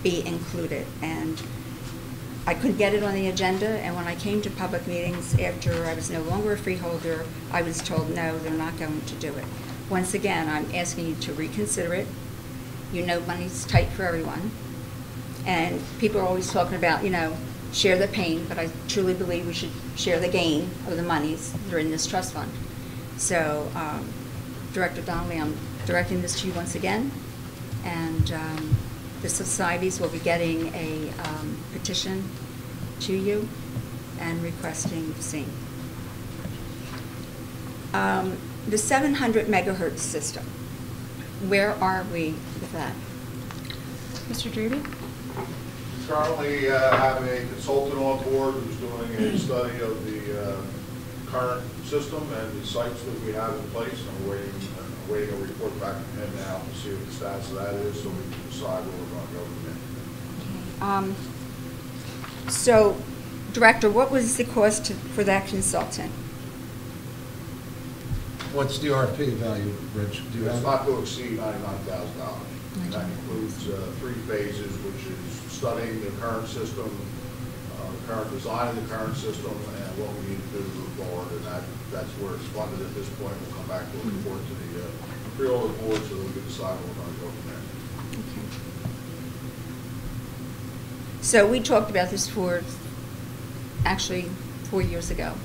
be included. And I couldn't get it on the agenda, and when I came to public meetings after I was no longer a freeholder, I was told, no, they're not going to do it. Once again, I'm asking you to reconsider it. You know money's tight for everyone, and people are always talking about, you know, share the pain, but I truly believe we should share the gain of the monies that are in this trust fund. So, Director Donnelly, I'm directing this to you once again, and the societies will be getting a petition to you and requesting the same. The 700 megahertz system, where are we with that? Mr. Druby? Currently have a consultant on board who's doing a study of the current system and the sites that we have in place, and we're waiting a report back from him now to see what the status of that is, so we can decide where we're going to go from there. So, Director, what was the cost for that consultant? What's the RFP value, Rich? Do you It's have? not to exceed $99,000. And that includes 3 phases, which is studying the current system, the current design of the current system, and what we need to do to move forward. And that's where it's funded at this point. We'll come back to a report to the Freeholder board so that we can decide where we're going to go from there. Okay. So we talked about this for, actually, 4 years ago,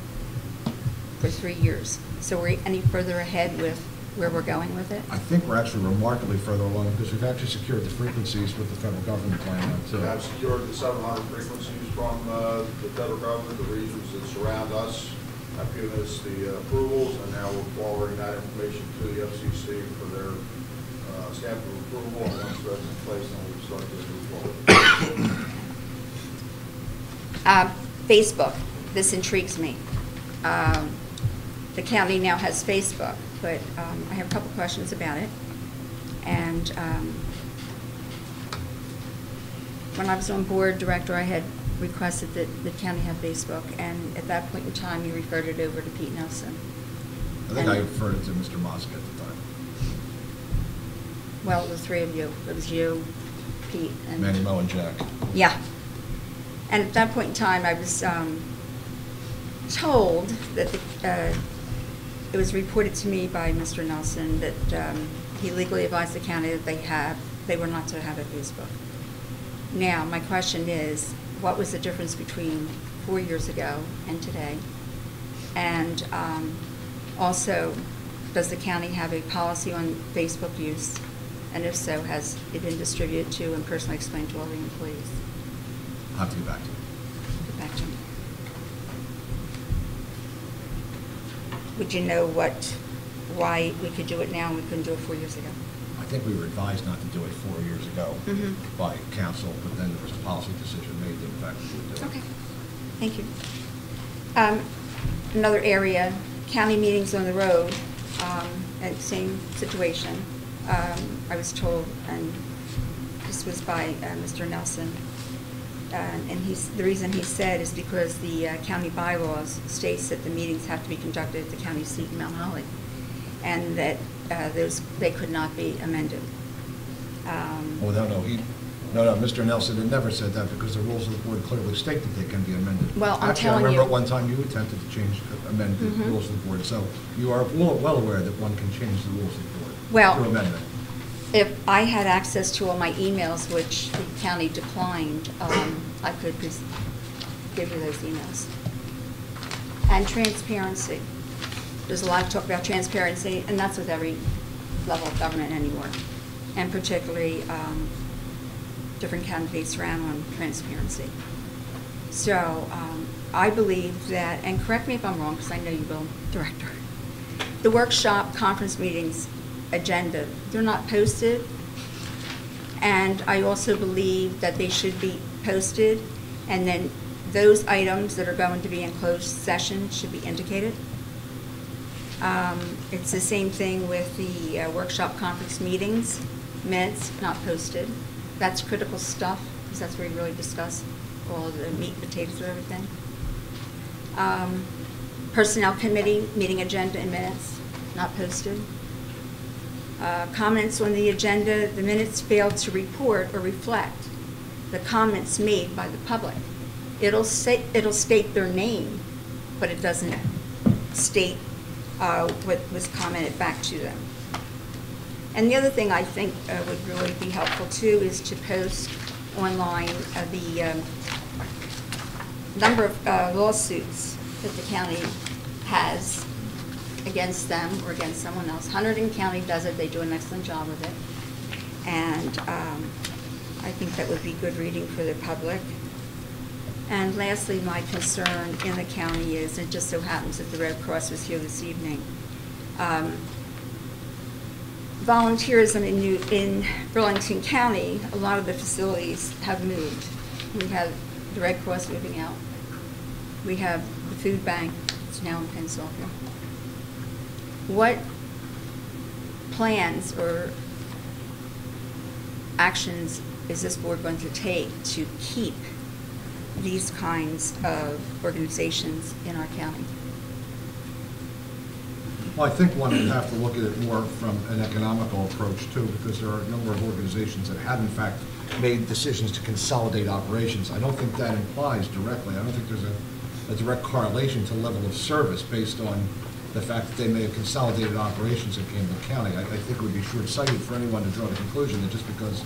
for 3 years. So we're any further ahead with where we're going with it? I think we're actually remarkably further along because we've actually secured the frequencies with the federal government plan now, too. We have secured the 700 frequencies from the federal government, the regions that surround us have given us the approvals, and now we're forwarding that information to the FCC for their stamp of approval, and once that's in place, then we'll start to move forward. Facebook, this intrigues me. The county now has Facebook, but I have a couple questions about it. And when I was on board, Director, I had requested that the county have Facebook, and at that point in time, you referred it over to Pete Nelson. I think I referred it to Mr. Mosk at the time. Well, the 3 of you. It was you, Pete, and... Manny, Mo, and Jack. Yeah. And at that point in time, I was told that it was reported to me by Mr. Nelson that he legally advised the county that they were not to have a Facebook. Now, my question is, what was the difference between 4 years ago and today? And also, does the county have a policy on Facebook use? And if so, has it been distributed to and personally explained to all the employees? I'll have to get back to you. Get back to me. Would you know why we could do it now and we couldn't do it 4 years ago? I think we were advised not to do it 4 years ago by council, but then there was a policy decision made that in fact we would do it. Okay, thank you. Another area, county meetings on the road, and same situation. I was told, and this was by Mr. Nelson, and the reason he said is because the county bylaws states that the meetings have to be conducted at the county seat in Mount Holly, and that they could not be amended. No, Mr. Nelson had never said that because the rules of the board clearly state that they can be amended. Well, I'm Actually, I telling remember you. at one time you attempted to amend the rules of the board, so you are well aware that one can change the rules of the board through amendment. If I had access to all my emails, which the county declined, I could give you those emails. And transparency. There's a lot of talk about transparency, and that's with every level of government anymore, and particularly different candidates ran on transparency. So I believe that, and correct me if I'm wrong, because I know you will, Director, the workshop conference meetings agenda, they're not posted, and I also believe that they should be posted, and then those items that are going to be in closed session should be indicated. It's the same thing with the workshop conference meetings, minutes not posted. That's critical stuff, because that's where you really discuss all the meat and potatoes of everything. Personnel committee meeting agenda and minutes not posted. Comments on the agenda, the minutes failed to report or reflect the comments made by the public it'll state their name, but it doesn't state what was commented back to them. And the other thing I think would really be helpful too is to post online the number of lawsuits that the county has against them or against someone else. Hunterdon County does it. They do an excellent job of it. And I think that would be good reading for the public. And lastly, my concern in the county is, it just so happens that the Red Cross was here this evening, volunteerism in Burlington County, a lot of the facilities have moved. We have the Red Cross moving out. We have the food bank, it's now in Pennsylvania. What plans or actions is this board going to take to keep these kinds of organizations in our county? Well, I think one would have to look at it more from an economical approach too, because there are a number of organizations that have in fact made decisions to consolidate operations. I don't think that implies directly, I don't think there's a direct correlation to level of service based on the fact that they may have consolidated operations in Camden County. I think it would be short-sighted for anyone to draw the conclusion that just because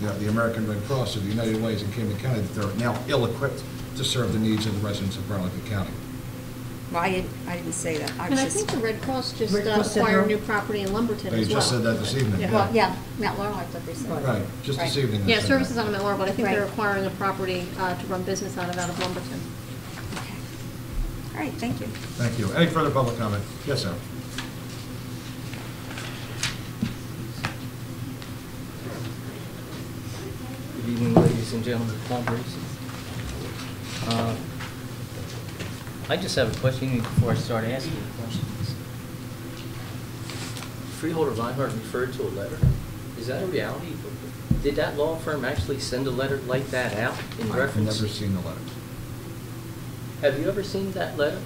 the American Red Cross or the United Ways in Camden County, that they're now ill-equipped to serve the needs of the residents of Burlington County. Well, I didn't say that. And I think the Red Cross just Red Cross said acquired they're- new property in Lumberton They as well. just said that this evening. Yeah. Well, yeah, Mount Laurel, I thought they said. Right, just this evening. they Yeah, said services that. on Mount Laurel, but I think they're Right. acquiring a property to run business out of Lumberton. Okay. All right, thank you. Thank you. Any further public comment? Yes, sir. Good evening, ladies and gentlemen. Paul Bracy. I just have a question before I start asking questions. Freeholder Reinhardt referred to a letter. Is that a reality? Did that law firm actually send a letter like that out in reference? I've never seen the letter. Have you ever seen that letter?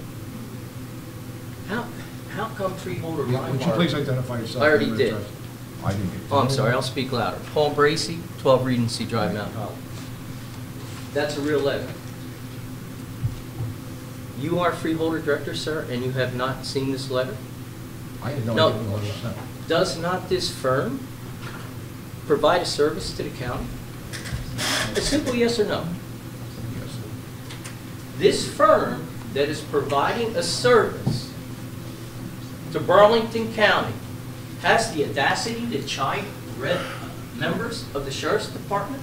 How come Freeholder Reinhardt? Would you please identify yourself? I already and did. address? I didn't get Oh, I'm sorry, I'll speak louder. Paul Bracy, 12 Regency Drive, Mount Holly. That's a real letter. You are Freeholder Director, sir, and you have not seen this letter? I had no No. idea what it was sent. Does not this firm provide a service to the county? A simple yes or no. Yes. This firm that is providing a service to Burlington County has the audacity to chide members of the Sheriff's Department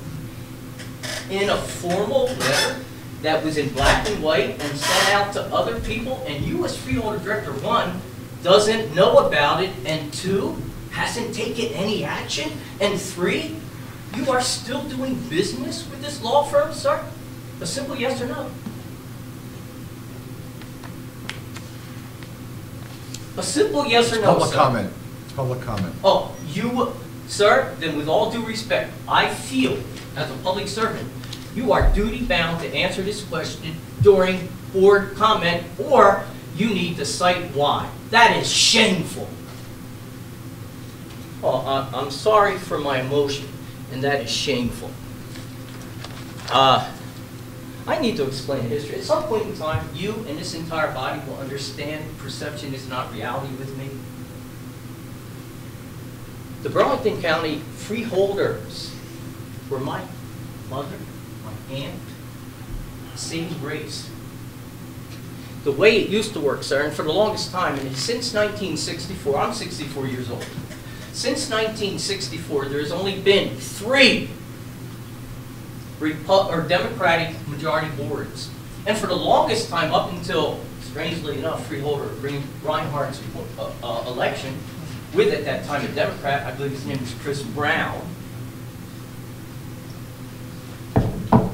in a formal letter that was in black and white and sent out to other people, and you as Freeholder Director, one, doesn't know about it, and two, hasn't taken any action, and three, you are still doing business with this law firm, sir? A simple yes or no. A simple yes or no, Public sir. comment. It's public comment. Oh, you, sir, then with all due respect, I feel, as a public servant, you are duty-bound to answer this question during board comment, or you need to cite why. That is shameful. Oh, I'm sorry for my emotion, and that is shameful. I need to explain history. At some point in time, you and this entire body will understand perception is not reality with me. The Burlington County freeholders were my mother, my aunt, saving grace. The way it used to work, sir, and for the longest time, and since 1964, I'm 64 years old. Since 1964, there's only been 3 Democratic majority boards. And for the longest time, up until, strangely enough, Freeholder Reinhardt's election, with at that time a Democrat, I believe his name was Chris Brown,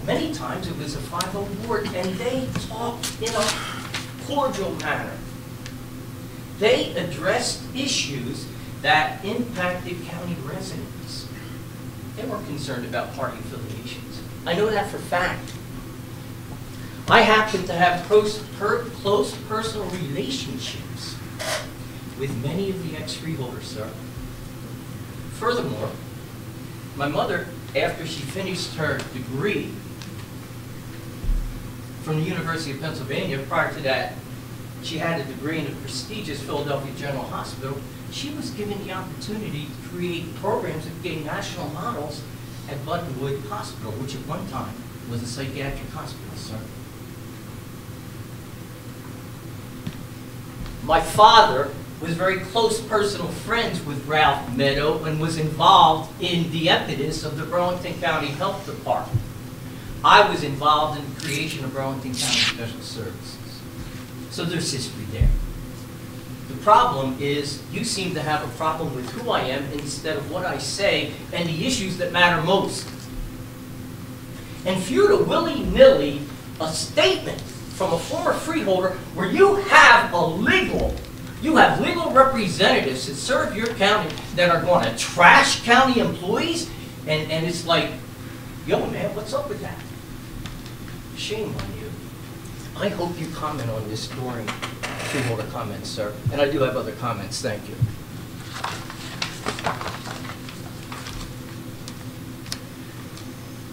many times it was a 5-0 board, and they talked in a cordial manner. They addressed issues that impacted county residents. They weren't concerned about party affiliations. I know that for a fact. I happen to have close personal relationships with many of the ex-freeholders, sir. Furthermore, my mother, after she finished her degree, from the University of Pennsylvania. Prior to that, she had a degree in the prestigious Philadelphia General Hospital. She was given the opportunity to create programs that gained national models at Buttonwood Hospital, which at one time was a psychiatric hospital, sir. My father was very close personal friends with Ralph Meadow and was involved in the impetus of the Burlington County Health Department. I was involved in the creation of Burlington County Special Services. So there's history there. The problem is you seem to have a problem with who I am instead of what I say and the issues that matter most. And for you to willy-nilly a statement from a former freeholder where you have legal representatives that serve your county that are going to trash county employees, and it's like, yo man, what's up with that? Shame on you. I hope you comment on this during freeholder comments, sir. And I do have other comments. Thank you.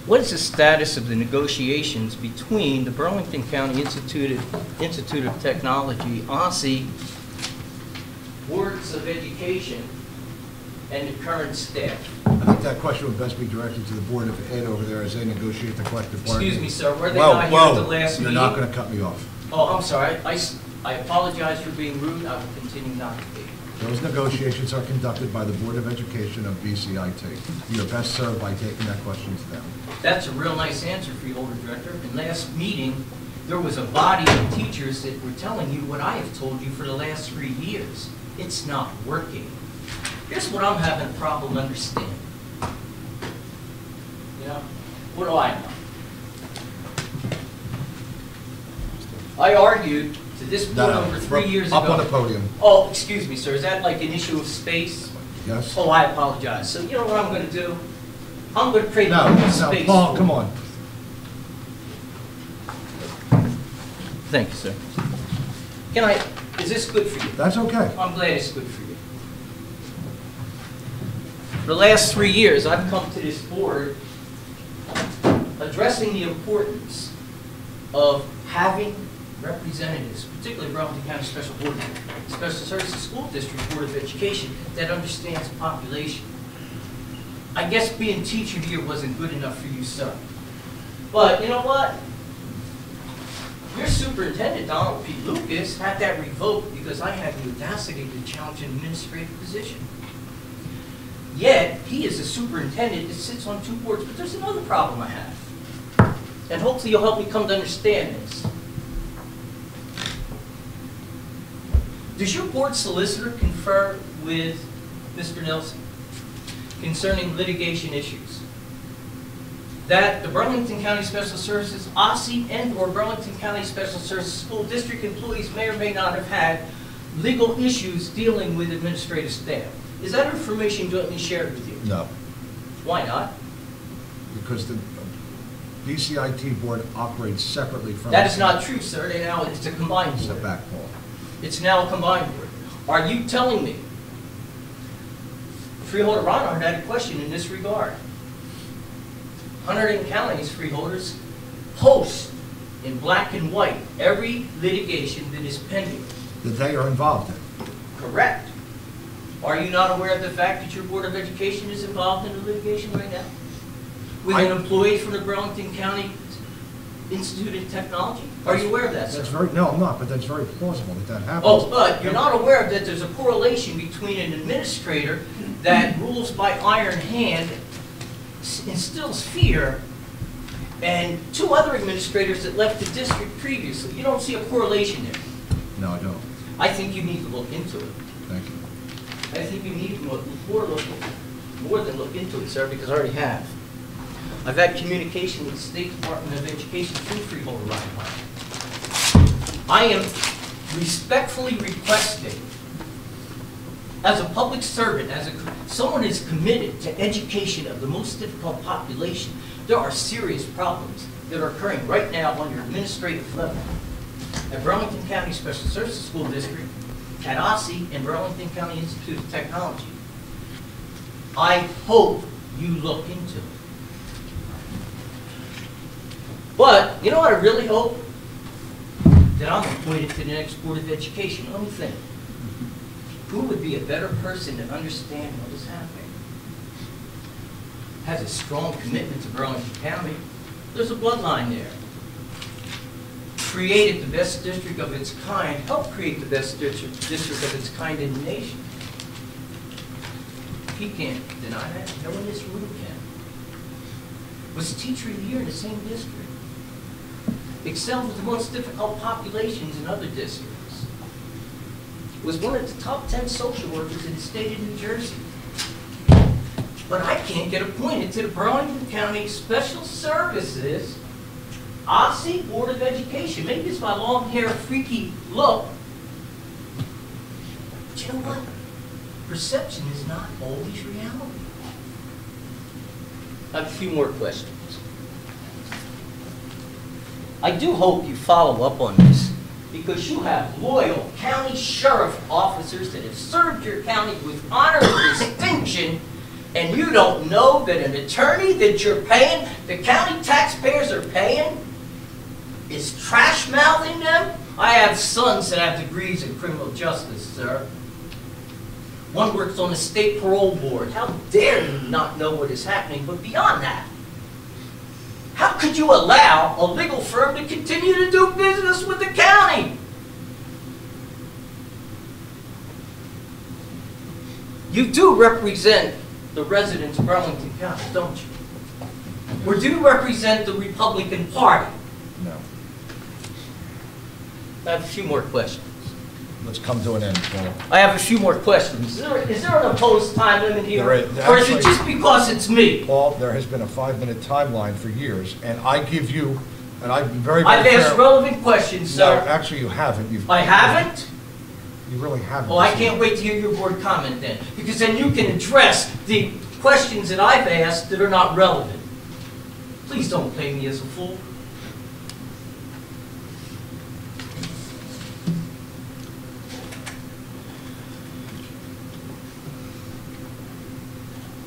What is the status of the negotiations between the Burlington County Institute of Technology, OSSI, boards of education, and the current staff? I think that question would best be directed to the Board of Ed over there as they negotiate the collective bargaining. Excuse me, sir, were they not here at the last meeting? You're not going to cut me off. Oh, I'm sorry. I apologize for being rude. I will continue not to be. Those negotiations are conducted by the Board of Education of BCIT. You're best served by taking that question to them. That's a real nice answer, Freeholder Director. In last meeting, there was a body of teachers that were telling you what I have told you for the last 3 years. It's not working. Here's what I'm having a problem understanding. You know, what do I know? I argued to this point over 3 years ago. Up on the podium. Oh, excuse me, sir. Is that like an issue of space? Yes. Oh, I apologize. So you know what I'm going to do? I'm going to create space. Paul, come on. Thank you, sir. Is this good for you? That's okay. I'm glad it's good for you. For the last 3 years, I've come to this board addressing the importance of having representatives, particularly Burlington County Special Services School District Board of Education, that understands the population. I guess being teacher here wasn't good enough for you, sir. But you know what? Your superintendent, Donald P. Lucas, had that revoked because I had the audacity to challenge an administrative position. Yet, he is a superintendent that sits on 2 boards, but there's another problem I have. And hopefully you'll help me come to understand this. Does your board solicitor confer with Mr. Nelson concerning litigation issues that the Burlington County Special Services, OSSI, and/or Burlington County Special Services School District employees may or may not have had legal issues dealing with administrative staff? Is that information jointly shared with you? No. Why not? Because the BCIT board operates separately from... That is not true, sir. It's a combined board. Step back, Paul. It's now a combined board. Are you telling me? Freeholder Ronard had a question in this regard. Hunterdon County's freeholders post in black and white every litigation that is pending. That they are involved in. Correct. Are you not aware of the fact that your Board of Education is involved in the litigation right now? With an employee from the Burlington County Institute of Technology? Are you aware of that, sir? That's very, no, I'm not, but that's very plausible that happens. Oh, but you're not aware that there's a correlation between an administrator that rules by iron hand, instills fear, and 2 other administrators that left the district previously. You don't see a correlation there. No, I don't. I think you need to look into it. Thank you. I think you need to more than look into it, sir, because I already have. I've had communication with the State Department of Education through Freeholder Reinhardt. I am respectfully requesting, as a public servant, someone who is committed to education of the most difficult population, there are serious problems that are occurring right now on your administrative level at Burlington County Special Services School District, at OSSI, and Burlington County Institute of Technology. I hope you look into it. But, you know what I really hope? that I'm appointed to the next Board of Education. Let me think. Who would be a better person to understand what is happening? Has a strong commitment to Burlington County. There's a bloodline there. Created the best district of its kind, helped create the best district of its kind in the nation. He can't deny that. No one in this room can. Was Teacher of the Year in the same district. Excelled with the most difficult populations in other districts. Was one of the top 10 social workers in the state of New Jersey. But I can't get appointed to the Burlington County Special Services OSSI Board of Education. Maybe it's my long hair, freaky look. But you know what? Perception is not always reality. I have a few more questions. I do hope you follow up on this, because you have loyal county sheriff officers that have served your county with honor and distinction, and you don't know that an attorney that you're paying, the county taxpayers are paying, is trash-mouthing them? I have sons that have degrees in criminal justice, sir. One works on the state parole board. How dare you not know what is happening? But beyond that, how could you allow a legal firm to continue to do business with the county? You do represent the residents of Burlington County, don't you? Or do you represent the Republican Party? No. I have a few more questions. Let's come to an end, Paul. I have a few more questions. Is there an opposed time limit here? There is. Or is it just because it's me? Paul, there has been a 5-minute timeline for years, and I give you, and I've been very, very I've asked relevant questions, No, sir. actually, you haven't. I haven't? You really haven't. Well, I can't wait to hear your board comment then, because then you can address the questions that I've asked that are not relevant. Please don't play me as a fool.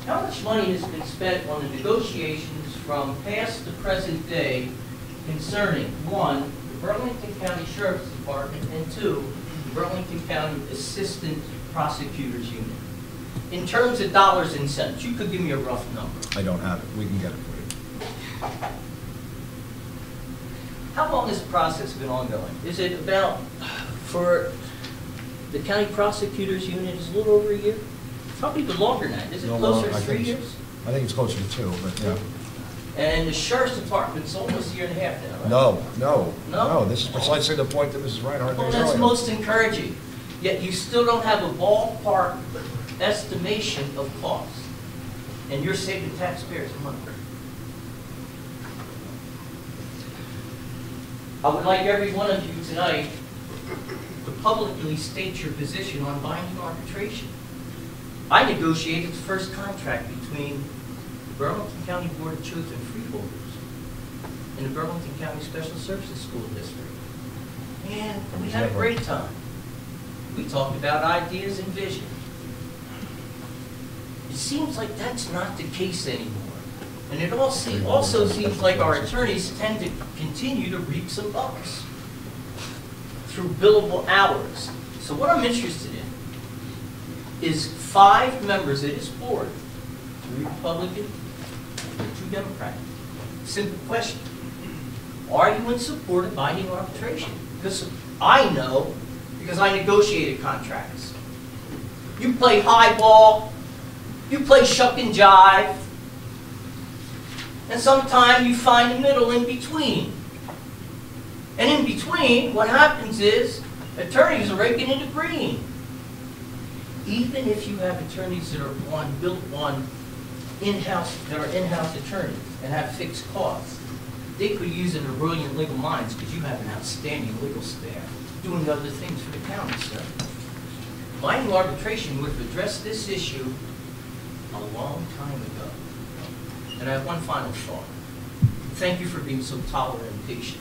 How much money has been spent on the negotiations from past to present day concerning, 1, the Burlington County Sheriff's Department, and 2, the Burlington County Assistant Prosecutor's Unit? In terms of dollars and cents, you could give me a rough number. I don't have it. We can get it for you. How long has the process been ongoing? Is it about, for the County Prosecutor's Unit, is a little over a year? Probably been longer than that. Is it closer to 3 years? I think it's closer to 2, but yeah. And the Sheriff's Department's almost a year and a half now, right? No. This is precisely the point that Mrs. Reinhardt made Well, earlier. that's most encouraging. Yet you still don't have a ballpark estimation of cost. And you're saving taxpayers money. I would like every one of you tonight to publicly state your position on binding arbitration. I negotiated the first contract between the Burlington County Board of Chosen Freeholders and the Burlington County Special Services School District. And we had a great time. We talked about ideas and vision. It seems like that's not the case anymore. And it also seems like our attorneys tend to continue to reap some bucks through billable hours. So what I'm interested in is 5 members of this board, 3 Republican and 2 Democrat. Simple question. Are you in support of binding arbitration? Because I know, because I negotiated contracts. You play highball, you play shuck and jive, and sometimes you find the middle in between. And in between, what happens is attorneys are raking in the green. Even if you have attorneys that are built on in-house attorneys and have fixed costs, they could use their brilliant legal minds because you have an outstanding legal staff doing other things for the county, sir. Binding arbitration would have addressed this issue a long time ago. And I have one final thought. Thank you for being so tolerant and patient.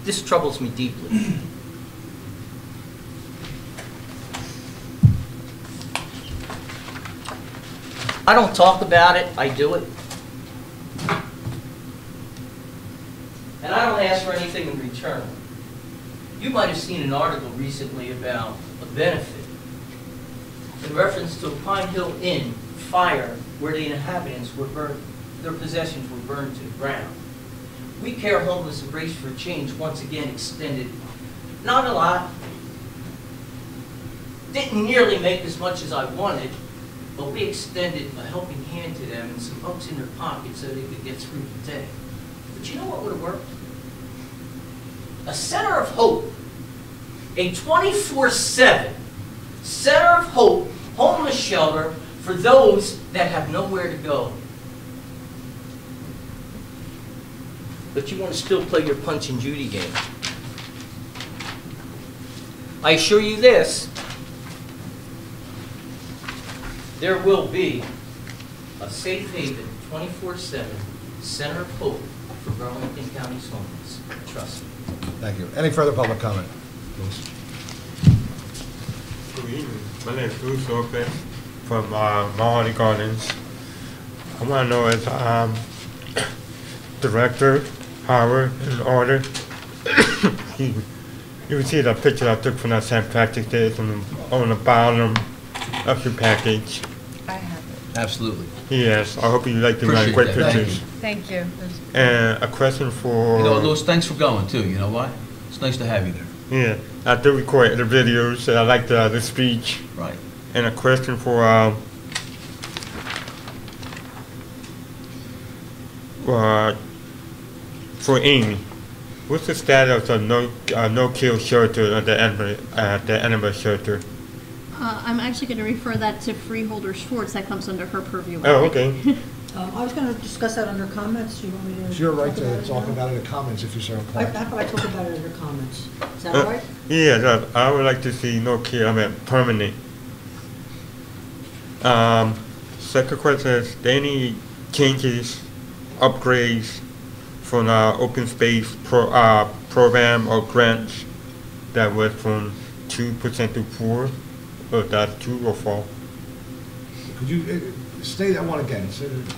This troubles me deeply. I don't talk about it, I do it. internally. You might have seen an article recently about a benefit in reference to a Pine Hill Inn fire where the inhabitants were burned, their possessions were burned to the ground. We Care Homeless and Brace for Change once again extended, not a lot, didn't nearly make as much as I wanted, but we extended a helping hand to them and some bucks in their pockets so they could get through the day. But you know what would have worked? A Center of Hope, a 24/7 Center of Hope homeless shelter for those that have nowhere to go. But you want to still play your Punch and Judy game. I assure you this, there will be a safe haven, 24/7 Center of Hope for Burlington County's homeless. Trust me. Thank you. Any further public comment, please? Good evening. My name is Bruce Lopez from Mahoney Gardens. I want to know as Director Howard in order. You see the picture I took from that St. Patrick's Day on the bottom of your package. I have it. Absolutely. Yes, I hope you like the Appreciate great that. pictures. Thank you. And a question for... You know, Louis, thanks for going, too. You know what? It's nice to have you there. Yeah, I do record the videos, and I like the speech. Right. And a question for Amy. What's the status of no-kill shelter at the animal shelter? I'm actually going to refer that to Freeholders Forts. That comes under her purview. Oh, okay. I was going to discuss that under comments. Do you want me to? It's your right to it talk now? about it in comments if you so How inclined. about I talk about it under comments? Is that right? Yeah, I would like to see no-kill, permanent. Second question is, there any changes, upgrades from the open space program or grants that went from 2% to 4%, or that's true or false? Could you say that one again? Say that-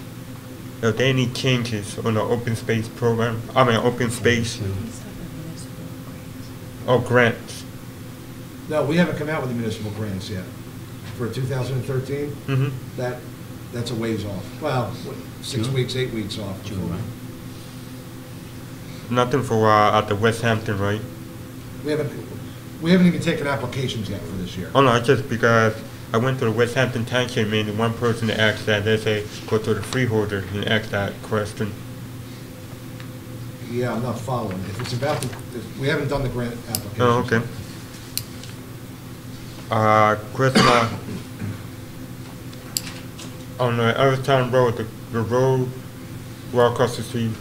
Are there any changes on the open space program? Open space or grants? No, we haven't come out with the municipal grants yet. For 2013, Mm-hmm. that's a ways off. Well, 6 June? weeks, 8 weeks off. June, right? Nothing for at the West Hampton, right? We haven't even taken applications yet for this year. Oh no, just because I went to the West Hampton Township meeting, and one person asked that, they say, go to the freeholder and ask that question. Yeah, I'm not following. If it's about we haven't done the grant applications. Oh, okay. Question on the Ellerstown Road, the road right across the street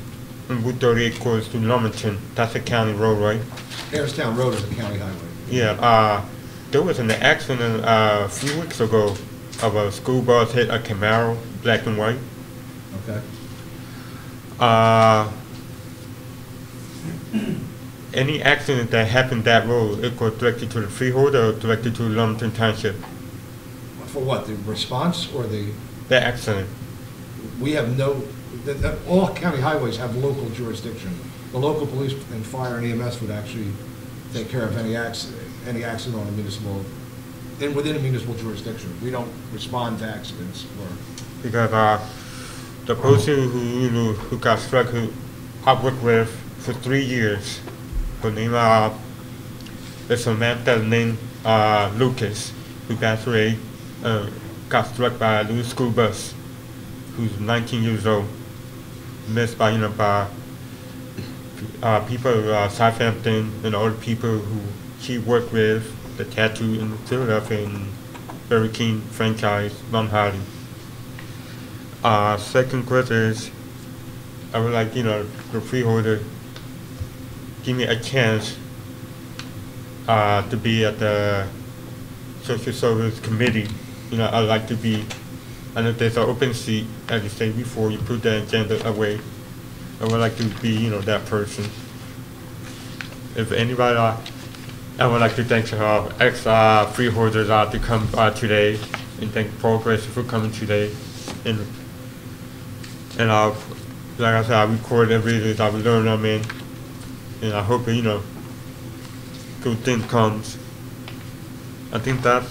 from Route 38 goes to Lumberton. That's a county road, right? Harristown Road is a county highway. Yeah, there was an accident a few weeks ago of a school bus hit a Camaro, black and white. Okay. Any accident that happened that road, it goes directly to the freeholder or directly to Lumberton Township? For what, the response or the? The accident. We have no, all county highways have local jurisdiction. The local police and fire and EMS would actually take care of any accident on a municipal, within a municipal jurisdiction. We don't respond to accidents or. Because the person who got struck, who I worked with for 3 years, her name is Samantha named Lucas, who passed away, got struck by a little school bus, who's 19 years old, missed by people Southampton and all the people who she worked with, the tattoo in Philadelphia and very keen franchise, Mount Holly. Second question is, I would like, the freeholder give me a chance to be at the social service committee. I'd like to be, and if there's an open seat, as you said before, you put the agenda away. I would like to be, that person. If anybody, I would like to thank ex-freeholders to come today, and thank Progress for coming today. And like I said, I record every video, I learn, and I hope, you know, good thing comes. I think that's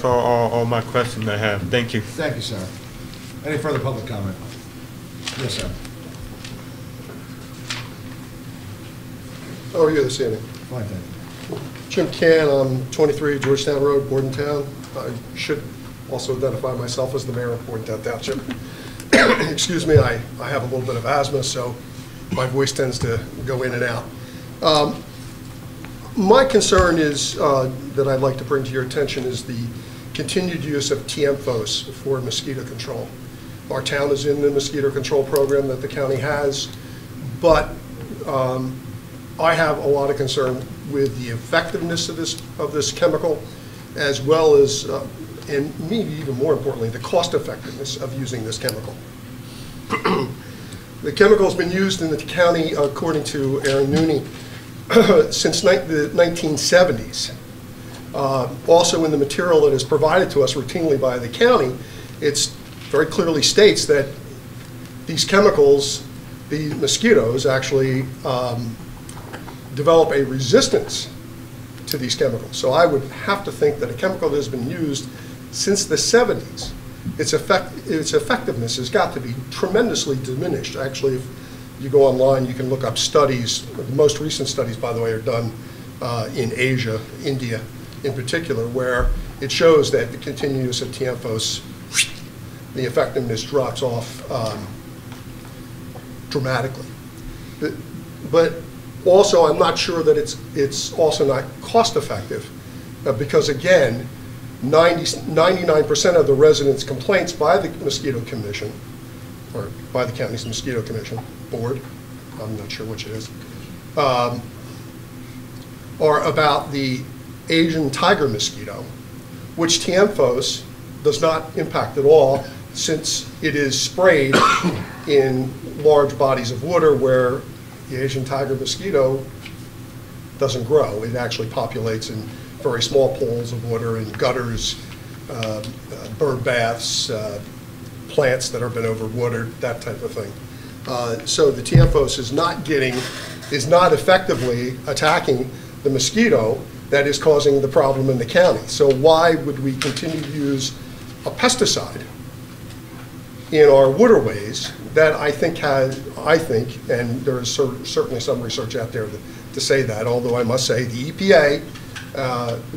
all my questions I have. Thank you. Thank you, sir. Any further public comment? Yes, sir. How are you this evening? Fine, thank you. Jim Can, I'm 23 Georgetown Road, Bordentown. I should also identify myself as the mayor of Bordentown Township. Excuse me, I have a little bit of asthma, so my voice tends to go in and out. My concern is, that I'd like to bring to your attention, is the continued use of TMFOS for mosquito control. Our town is in the mosquito control program that the county has, but I have a lot of concern with the effectiveness of this chemical, as well as, and maybe even more importantly, the cost effectiveness of using this chemical. The chemical has been used in the county, according to Aaron Nooney, since the 1970s. Also in the material that is provided to us routinely by the county, it very clearly states that these chemicals, the mosquitoes actually develop a resistance to these chemicals. So I would have to think that a chemical that has been used since the 70s, its effectiveness has got to be tremendously diminished. Actually, if you go online, you can look up studies. The most recent studies, by the way, are done in Asia, India in particular, where it shows that the continued use of TMFOS, the effectiveness drops off dramatically. But also, I'm not sure that it's also not cost effective, because again, 99% of the residents' complaints by the Mosquito Commission, or by the county's Mosquito Commission board, I'm not sure which it is, are about the Asian tiger mosquito, which TMFOS does not impact at all, since it is sprayed in large bodies of water where the Asian tiger mosquito doesn't grow. It actually populates in very small pools of water in gutters, bird baths, plants that have been overwatered, that type of thing. So the TMFOS is not effectively attacking the mosquito that is causing the problem in the county. So why would we continue to use a pesticide in our waterways that I think, and there is certainly some research out there to say that, although I must say the EPA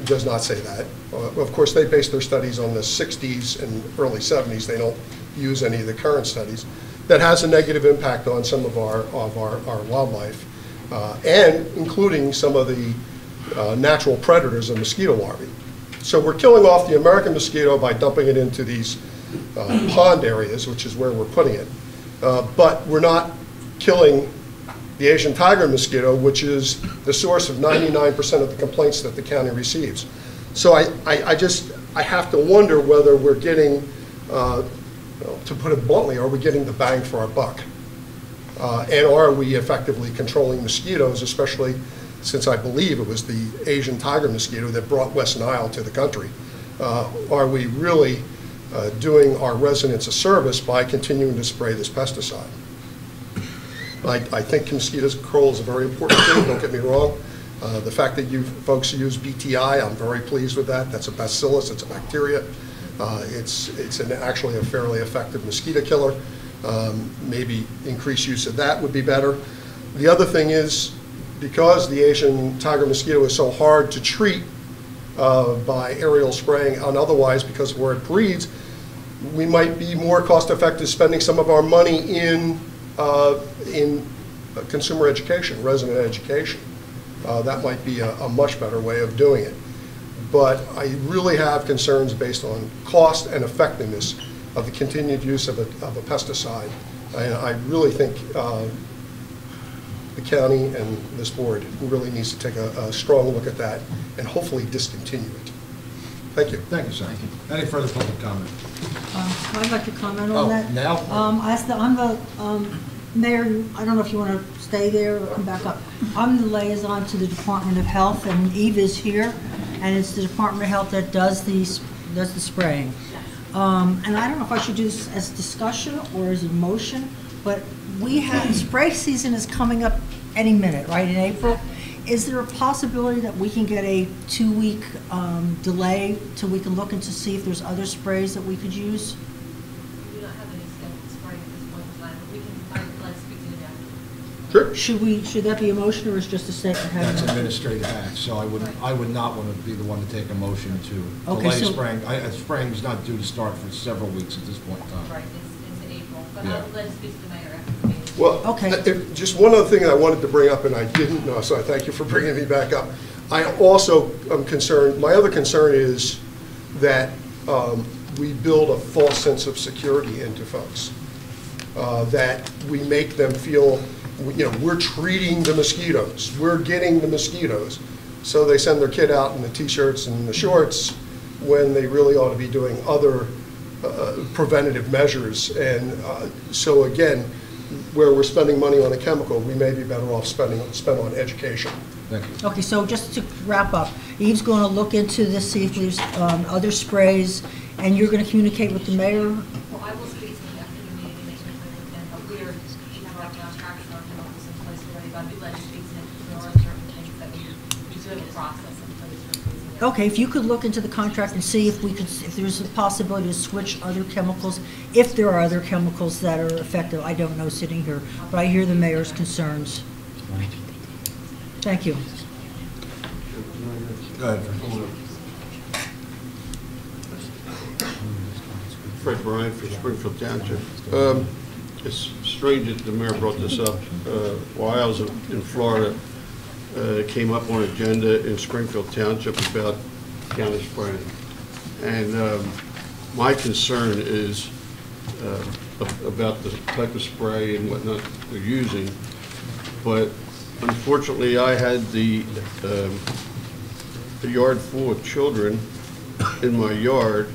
does not say that. Of course, they base their studies on the 60s and early 70s. They don't use any of the current studies. That has a negative impact on some of our wildlife, and including some of the natural predators of mosquito larvae. So we're killing off the American mosquito by dumping it into these pond areas, which is where we're putting it. But we're not killing the Asian tiger mosquito, which is the source of 99% of the complaints that the county receives. So I have to wonder whether we're getting, to put it bluntly, are we getting the bang for our buck? And are we effectively controlling mosquitoes, especially since I believe it was the Asian tiger mosquito that brought West Nile to the country? Are we really doing our residents a service by continuing to spray this pesticide? I think mosquito control is a very important thing, don't get me wrong. The fact that you folks use BTI, I'm very pleased with that. That's a bacillus, it's a bacteria. It's actually a fairly effective mosquito killer. Maybe increased use of that would be better. The other thing is, because the Asian tiger mosquito is so hard to treat by aerial spraying and otherwise, because of where it breeds, we might be more cost effective spending some of our money in consumer education, resident education. That might be a much better way of doing it. But I really have concerns based on cost and effectiveness of the continued use of a pesticide. And I really think the county and this board really needs to take a strong look at that and hopefully discontinue it. Thank you. Thank you, sir. Thank you. Any further public comment? I'd like to comment on that. Now? I'm the mayor. I don't know if you want to stay there or come back up. I'm the liaison to the Department of Health, and Eve is here, and it's the Department of Health that does the spraying. And I don't know if I should do this as discussion or as a motion, but spray season is coming up any minute, right, in April? Is there a possibility that we can get a 2-week delay till we can look into see if there's other sprays that we could use? We do not have any scheduled spray at this point in time, but we can, let's speak to them after. Sure. Should that be a motion, or is just a statement? That's administrative act, so I would not want to be the one to take a motion to Okay, delay so- spraying. Spraying's not due to start for several weeks at this point in time. Right, it's in April, but Yeah. let's speak to the mayor after the meeting. Well, just one other thing I wanted to bring up, and I didn't know, so I thank you for bringing me back up. I also am concerned, my other concern is that we build a false sense of security into folks, that we make them feel, we're treating the mosquitoes, we're getting the mosquitoes. So they send their kid out in the T-shirts and the shorts when they really ought to be doing other preventative measures. And so again, where we're spending money on a chemical, we may be better off spend on education. Thank you. Okay, so just to wrap up, Eve's going to look into this, see if there's other sprays, and you're going to communicate with the mayor? Well, I will speak to them after the meeting and make sure that but we have our contracts and our chemicals in place already, but I do let you speak to them, because there are certain things that we do have a process in place for freezing it. Okay, if you could look into the contract and see if if there's a possibility to switch other chemicals, if there are other chemicals that are effective. I don't know sitting here, but I hear the mayor's concerns. Thank you. Go ahead. Fred Bryant for Springfield Township. It's strange that the mayor brought this up. While I was in Florida, it came up on agenda in Springfield Township about county spraying. And my concern is about the type of spray and whatnot they're using. But unfortunately, I had the yard full of children in my yard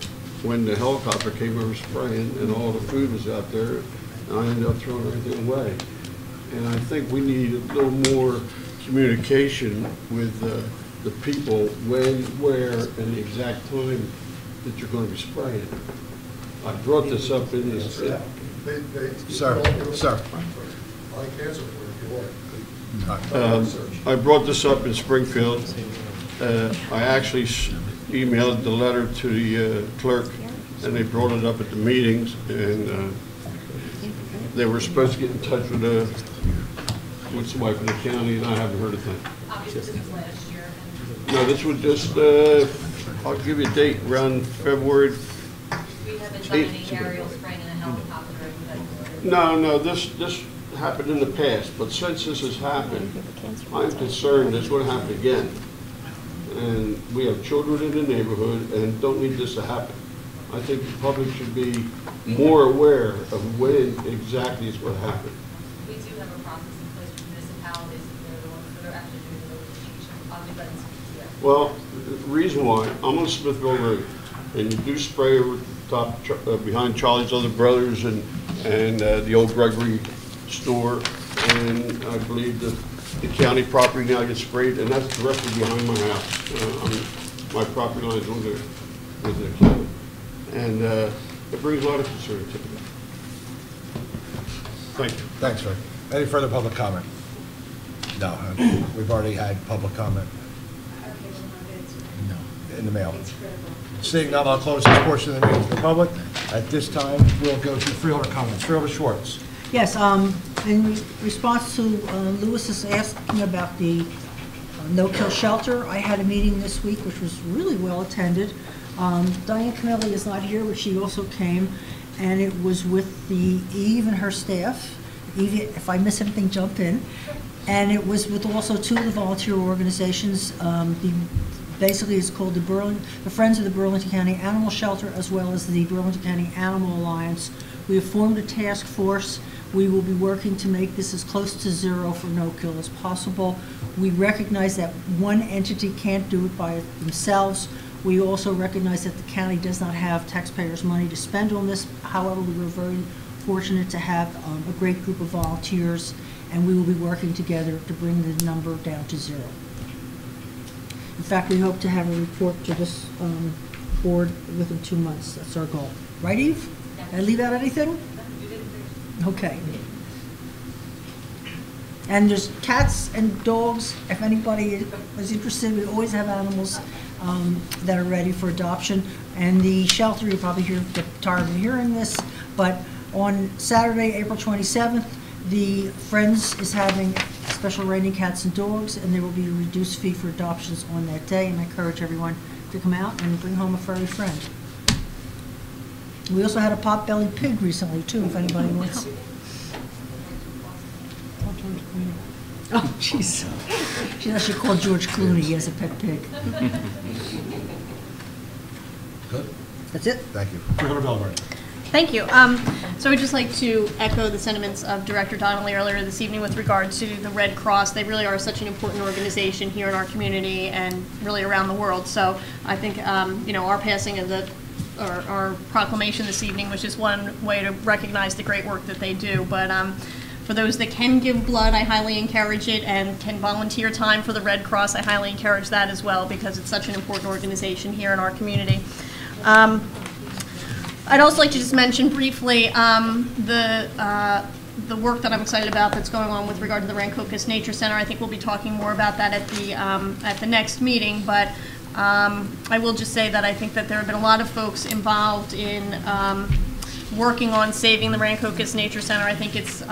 when the helicopter came over spraying and all the food was out there, and I ended up throwing everything away. And I think we need a little more communication with the people when, where, and the exact time that you're going to be spraying. I brought this up in this. Sir. I can answer for you if you want. I brought this up in Springfield. I actually emailed the letter to the clerk, and they brought it up at the meetings, and they were supposed to get in touch with somebody from the county, and I haven't heard a thing. Obviously, this was last year. No, this was just, I'll give you a date, around February. We haven't done any aerial spraying in a helicopter. No, this happened in the past, but since this has happened, I'm concerned it's going to happen again. And we have children in the neighborhood and don't need this to happen. I think the public should be more aware of when exactly it's going to happen. We do have a process in place for municipalities, if they're the ones that are actually doing the notification. I'll be letting speak to that. Well, the reason why, I'm on Smithville Road, and you do spray over the top, behind Charlie's Other Brothers and the old Gregory store, and I believe the county property now gets sprayed, and that's directly behind my house. My property line is on there with the county, and it brings a lot of concern to me. Thank you. Thanks, Fred. Any further public comment? No, we've already had public comment. No. In the mail. Seeing none, I'll close this portion of the meeting to the public. At this time, we'll go to freeholder comments. Freeholder Schwartz. Yes, in response to Lewis's asking about the no-kill shelter, I had a meeting this week which was really well attended. Diane Camilli is not here, but she also came, and it was with Eve and her staff. Eve, if I miss anything, jump in. And it was with also two of the volunteer organizations. Basically, it's called the Friends of the Burlington County Animal Shelter, as well as the Burlington County Animal Alliance. We have formed a task force. We will be working to make this as close to zero for no-kill as possible. We recognize that one entity can't do it by themselves. We also recognize that the county does not have taxpayers' money to spend on this. However, we were very fortunate to have a great group of volunteers, and we will be working together to bring the number down to zero. In fact, we hope to have a report to this board within 2 months. That's our goal. Right, Eve? Did I leave out anything? Okay. And there's cats and dogs, if anybody is interested. We always have animals that are ready for adoption. And the shelter, you probably get tired of hearing this, but on Saturday, April 27th, the Friends is having special raining cats and dogs, and there will be a reduced fee for adoptions on that day, and I encourage everyone to come out and bring home a furry friend. We also had a pot-bellied pig recently, too, if anybody wants. Oh, jeez. She's actually called George Clooney. He has a pet pig. Good. That's it. Thank you. Freeholder Bellegarde. Thank you. So I'd just like to echo the sentiments of Director Donnelly earlier this evening with regard to the Red Cross. They really are such an important organization here in our community and really around the world. So I think, our passing of our proclamation this evening was just one way to recognize the great work that they do. But for those that can give blood, I highly encourage it, and can volunteer time for the Red Cross, I highly encourage that as well, because it's such an important organization here in our community. I'd also like to just mention briefly the work that I'm excited about that's going on with regard to the Rancocas Nature Center. I think we'll be talking more about that at the next meeting, but I will just say that I think that there have been a lot of folks involved in working on saving the Rancocas Nature Center. I think it's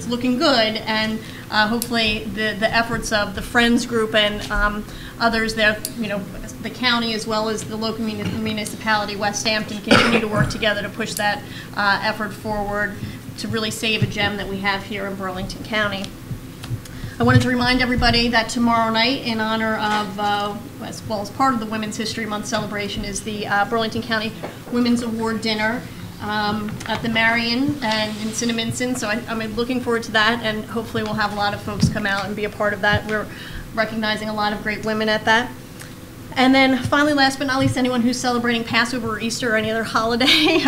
looking good, and hopefully the efforts of the Friends group and others there, the county as well as the local municipality, West Hampton, continue to work together to push that effort forward to really save a gem that we have here in Burlington County. I wanted to remind everybody that tomorrow night, in honor of, as well as part of the Women's History Month celebration, is the Burlington County Women's Award Dinner at the Marion and in Cinnaminson. So I'm looking forward to that, and hopefully we'll have a lot of folks come out and be a part of that. We're recognizing a lot of great women at that. And then finally, last but not least, anyone who's celebrating Passover or Easter or any other holiday,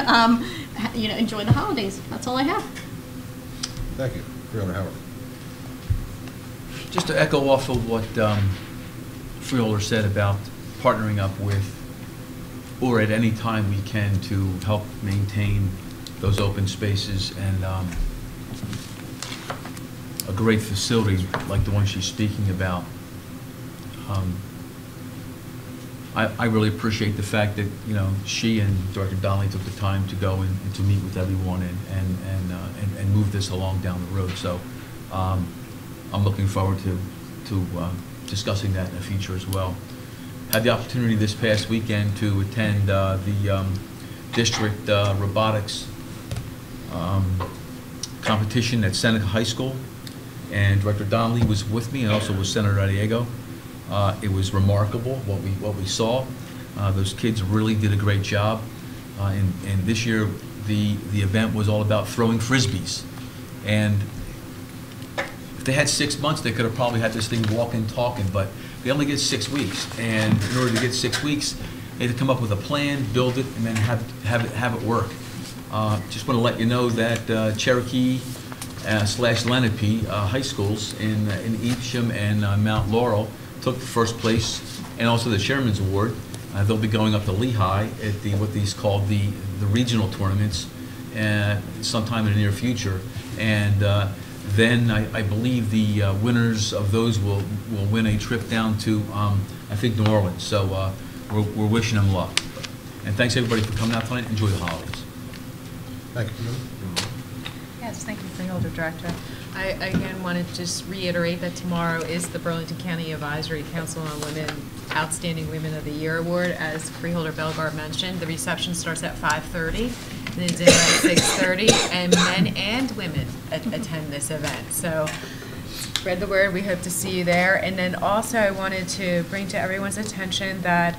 enjoy the holidays. That's all I have. Thank you. Freeholder Howard. Just to echo off of what Freeholder said about partnering up with, or at any time we can, to help maintain those open spaces and a great facility like the one she's speaking about. I really appreciate the fact that she and Director Donnelly took the time to go and to meet with everyone and move this along down the road. So I'm looking forward to discussing that in the future as well. Had the opportunity this past weekend to attend the district robotics competition at Seneca High School, and Director Donnelly was with me, and also was Senator Arriego. It was remarkable what we saw. Those kids really did a great job. And this year, the event was all about throwing frisbees. And if they had 6 months, they could have probably had this thing walking, talking, but they only get 6 weeks. And in order to get 6 weeks, they had to come up with a plan, build it, and then have it work. Just want to let you know that Cherokee / Lenape high schools in Evesham and Mount Laurel took the first place, and also the Chairman's Award. They'll be going up to Lehigh at what these called the regional tournaments sometime in the near future. And then I believe the winners of those will win a trip down to, I think, New Orleans. So we're wishing them luck. And thanks everybody for coming out tonight. Enjoy the holidays. Thank you. Yes, thank you, Freeholder Director. I again want to just reiterate that tomorrow is the Burlington County Advisory Council on Women Outstanding Women of the Year Award. As Freeholder Bellegarde mentioned, the reception starts at 5:30, and the dinner at 6:30, and men and women attend this event. So spread the word. We hope to see you there. And then also I wanted to bring to everyone's attention that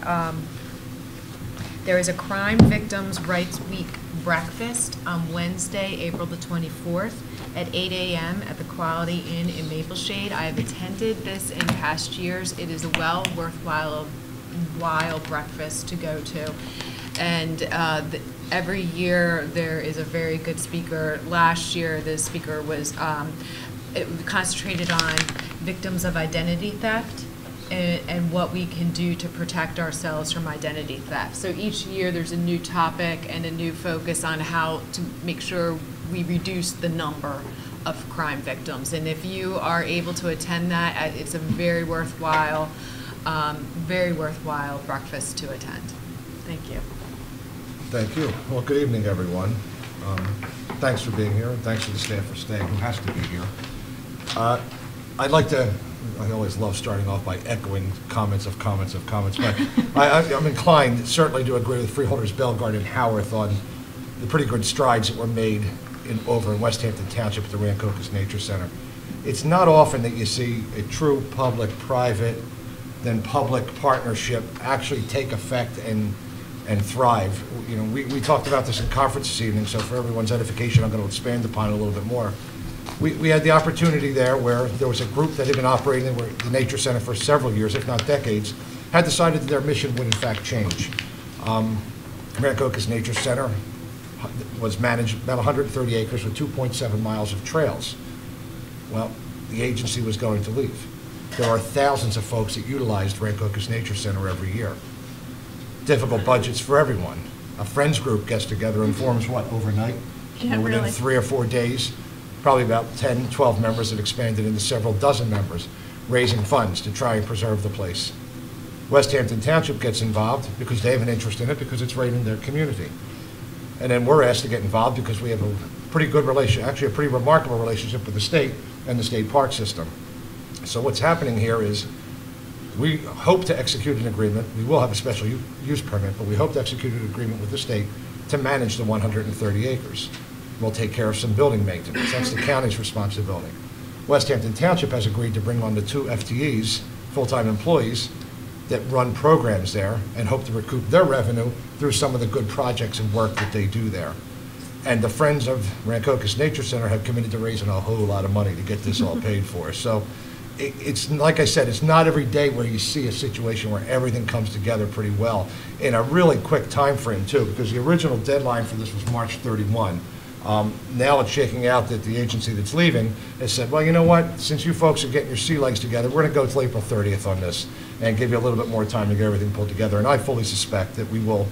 there is a Crime Victims' Rights Week breakfast on Wednesday, April the 24th at 8 a.m. at the Quality Inn in Mapleshade. I have attended this in past years. It is a worthwhile breakfast to go to. And every year there is a very good speaker. Last year the speaker was concentrated on victims of identity theft and what we can do to protect ourselves from identity theft. So each year there's a new topic and a new focus on how to make sure we reduce the number of crime victims. And if you are able to attend that, it's a very worthwhile breakfast to attend. Thank you. Thank you. Well, good evening, everyone. Thanks for being here, and thanks to the staff for staying, who has to be here. I'd like to, I always love starting off by echoing comments, but I'm inclined certainly to agree with Freeholders, Bellegarde, and Howarth on the pretty good strides that were made over in West Hampton Township at the Rancocas Nature Center. It's not often that you see a true public-private, then public partnership actually take effect and thrive. You know, we talked about this in conference this evening, so for everyone's edification, I'm going to expand upon it a little bit more. We had the opportunity there where there was a group that had been operating the Nature Center for several years, if not decades, had decided that their mission would in fact change. Rancocas Nature Center was managed about 130 acres with 2.7 miles of trails. Well, the agency was going to leave. There are thousands of folks that utilized Rancocas Nature Center every year. Difficult budgets for everyone. A friends group gets together and forms what, overnight? Yeah, within really. 3 or 4 days, probably about 10, 12 members that expanded into several dozen members, raising funds to try and preserve the place. West Hampton Township gets involved because they have an interest in it, because it's right in their community. And then we're asked to get involved because we have a pretty good relationship, actually a pretty remarkable relationship with the state and the state park system. So what's happening here is we hope to execute an agreement. We will have a special use permit, but we hope to execute an agreement with the state to manage the 130 acres. We'll take care of some building maintenance. That's the county's responsibility. West Hampton Township has agreed to bring on the 2 FTEs, full-time employees, that run programs there and hope to recoup their revenue through some of the good projects and work that they do there. And the Friends of Rancocas Nature Center have committed to raising a whole lot of money to get this all paid for. So it's, like I said, it's not every day where you see a situation where everything comes together pretty well in a really quick time frame too, because the original deadline for this was March 31. Now it's shaking out that the agency that's leaving has said, well, you know what, since you folks are getting your sea legs together, we're going to go till April 30th on this and give you a little bit more time to get everything pulled together. And I fully suspect that we will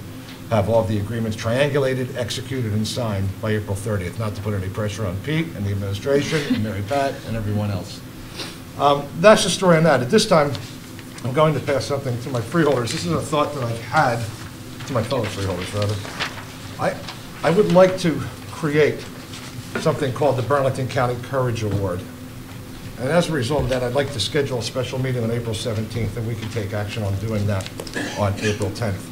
have all of the agreements triangulated, executed, and signed by April 30th, not to put any pressure on Pete and the administration and Mary Pat and everyone else. That's the story on that. At this time, I'm going to pass something to my freeholders. This is a thought that I've had, to my fellow freeholders, rather. I would like to create something called the Burlington County Courage Award. And as a result of that, I'd like to schedule a special meeting on April 17th, and we can take action on doing that on April 10th.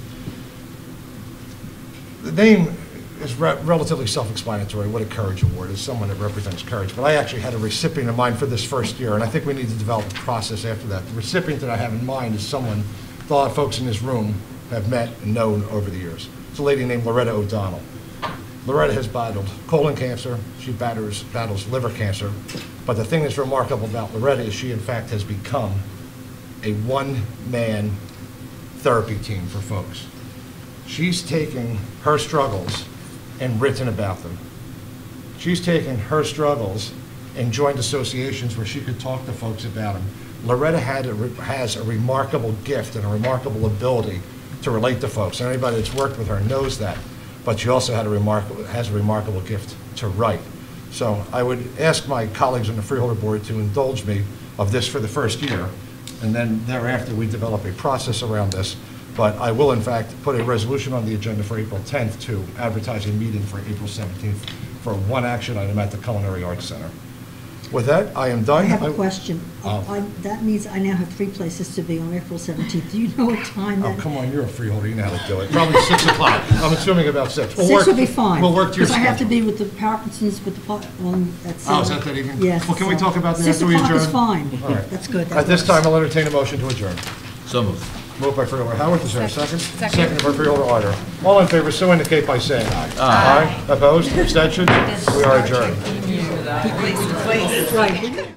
The name is relatively self-explanatory. What a Courage Award is, someone that represents courage. But I actually had a recipient of mine for this first year, and I think we need to develop a process after that. The recipient that I have in mind is someone that a lot of folks in this room have met and known over the years. It's a lady named Loretta O'Donnell. Loretta has battled colon cancer. She battles liver cancer. But the thing that's remarkable about Loretta is she, in fact, has become a one-man therapy team for folks. She's taken her struggles and written about them. She's taken her struggles and joined associations where she could talk to folks about them. Loretta has a remarkable gift and a remarkable ability to relate to folks. And anybody that's worked with her knows that. But she also has a remarkable gift to write. So I would ask my colleagues on the Freeholder Board to indulge me of this for the first year, and then thereafter we develop a process around this. But I will, in fact, put a resolution on the agenda for April 10th to advertise a meeting for April 17th for one action item at the Culinary Arts Center. With that, I am done. I have a question. That means I now have 3 places to be on April 17th. Do you know what time that? Oh, come on, you're a freeholder. You know how to do it. Probably 6 o'clock. I'm assuming about 6. 6 will be fine. We'll work to your Because I have to schedule. be with the Parkinson's at 7. Oh, is that that evening? Yes. Well, can we talk about that 6 after we adjourn? o'clock is fine. All right. That's good. At this time, I'll entertain a motion to adjourn. So moved. Moved by Freeholder Howard. Is there a second? Second. Second by Freeholder Arter. All in favor, so indicate by saying aye. Aye. Opposed? Abstentions? We are adjourned. Right.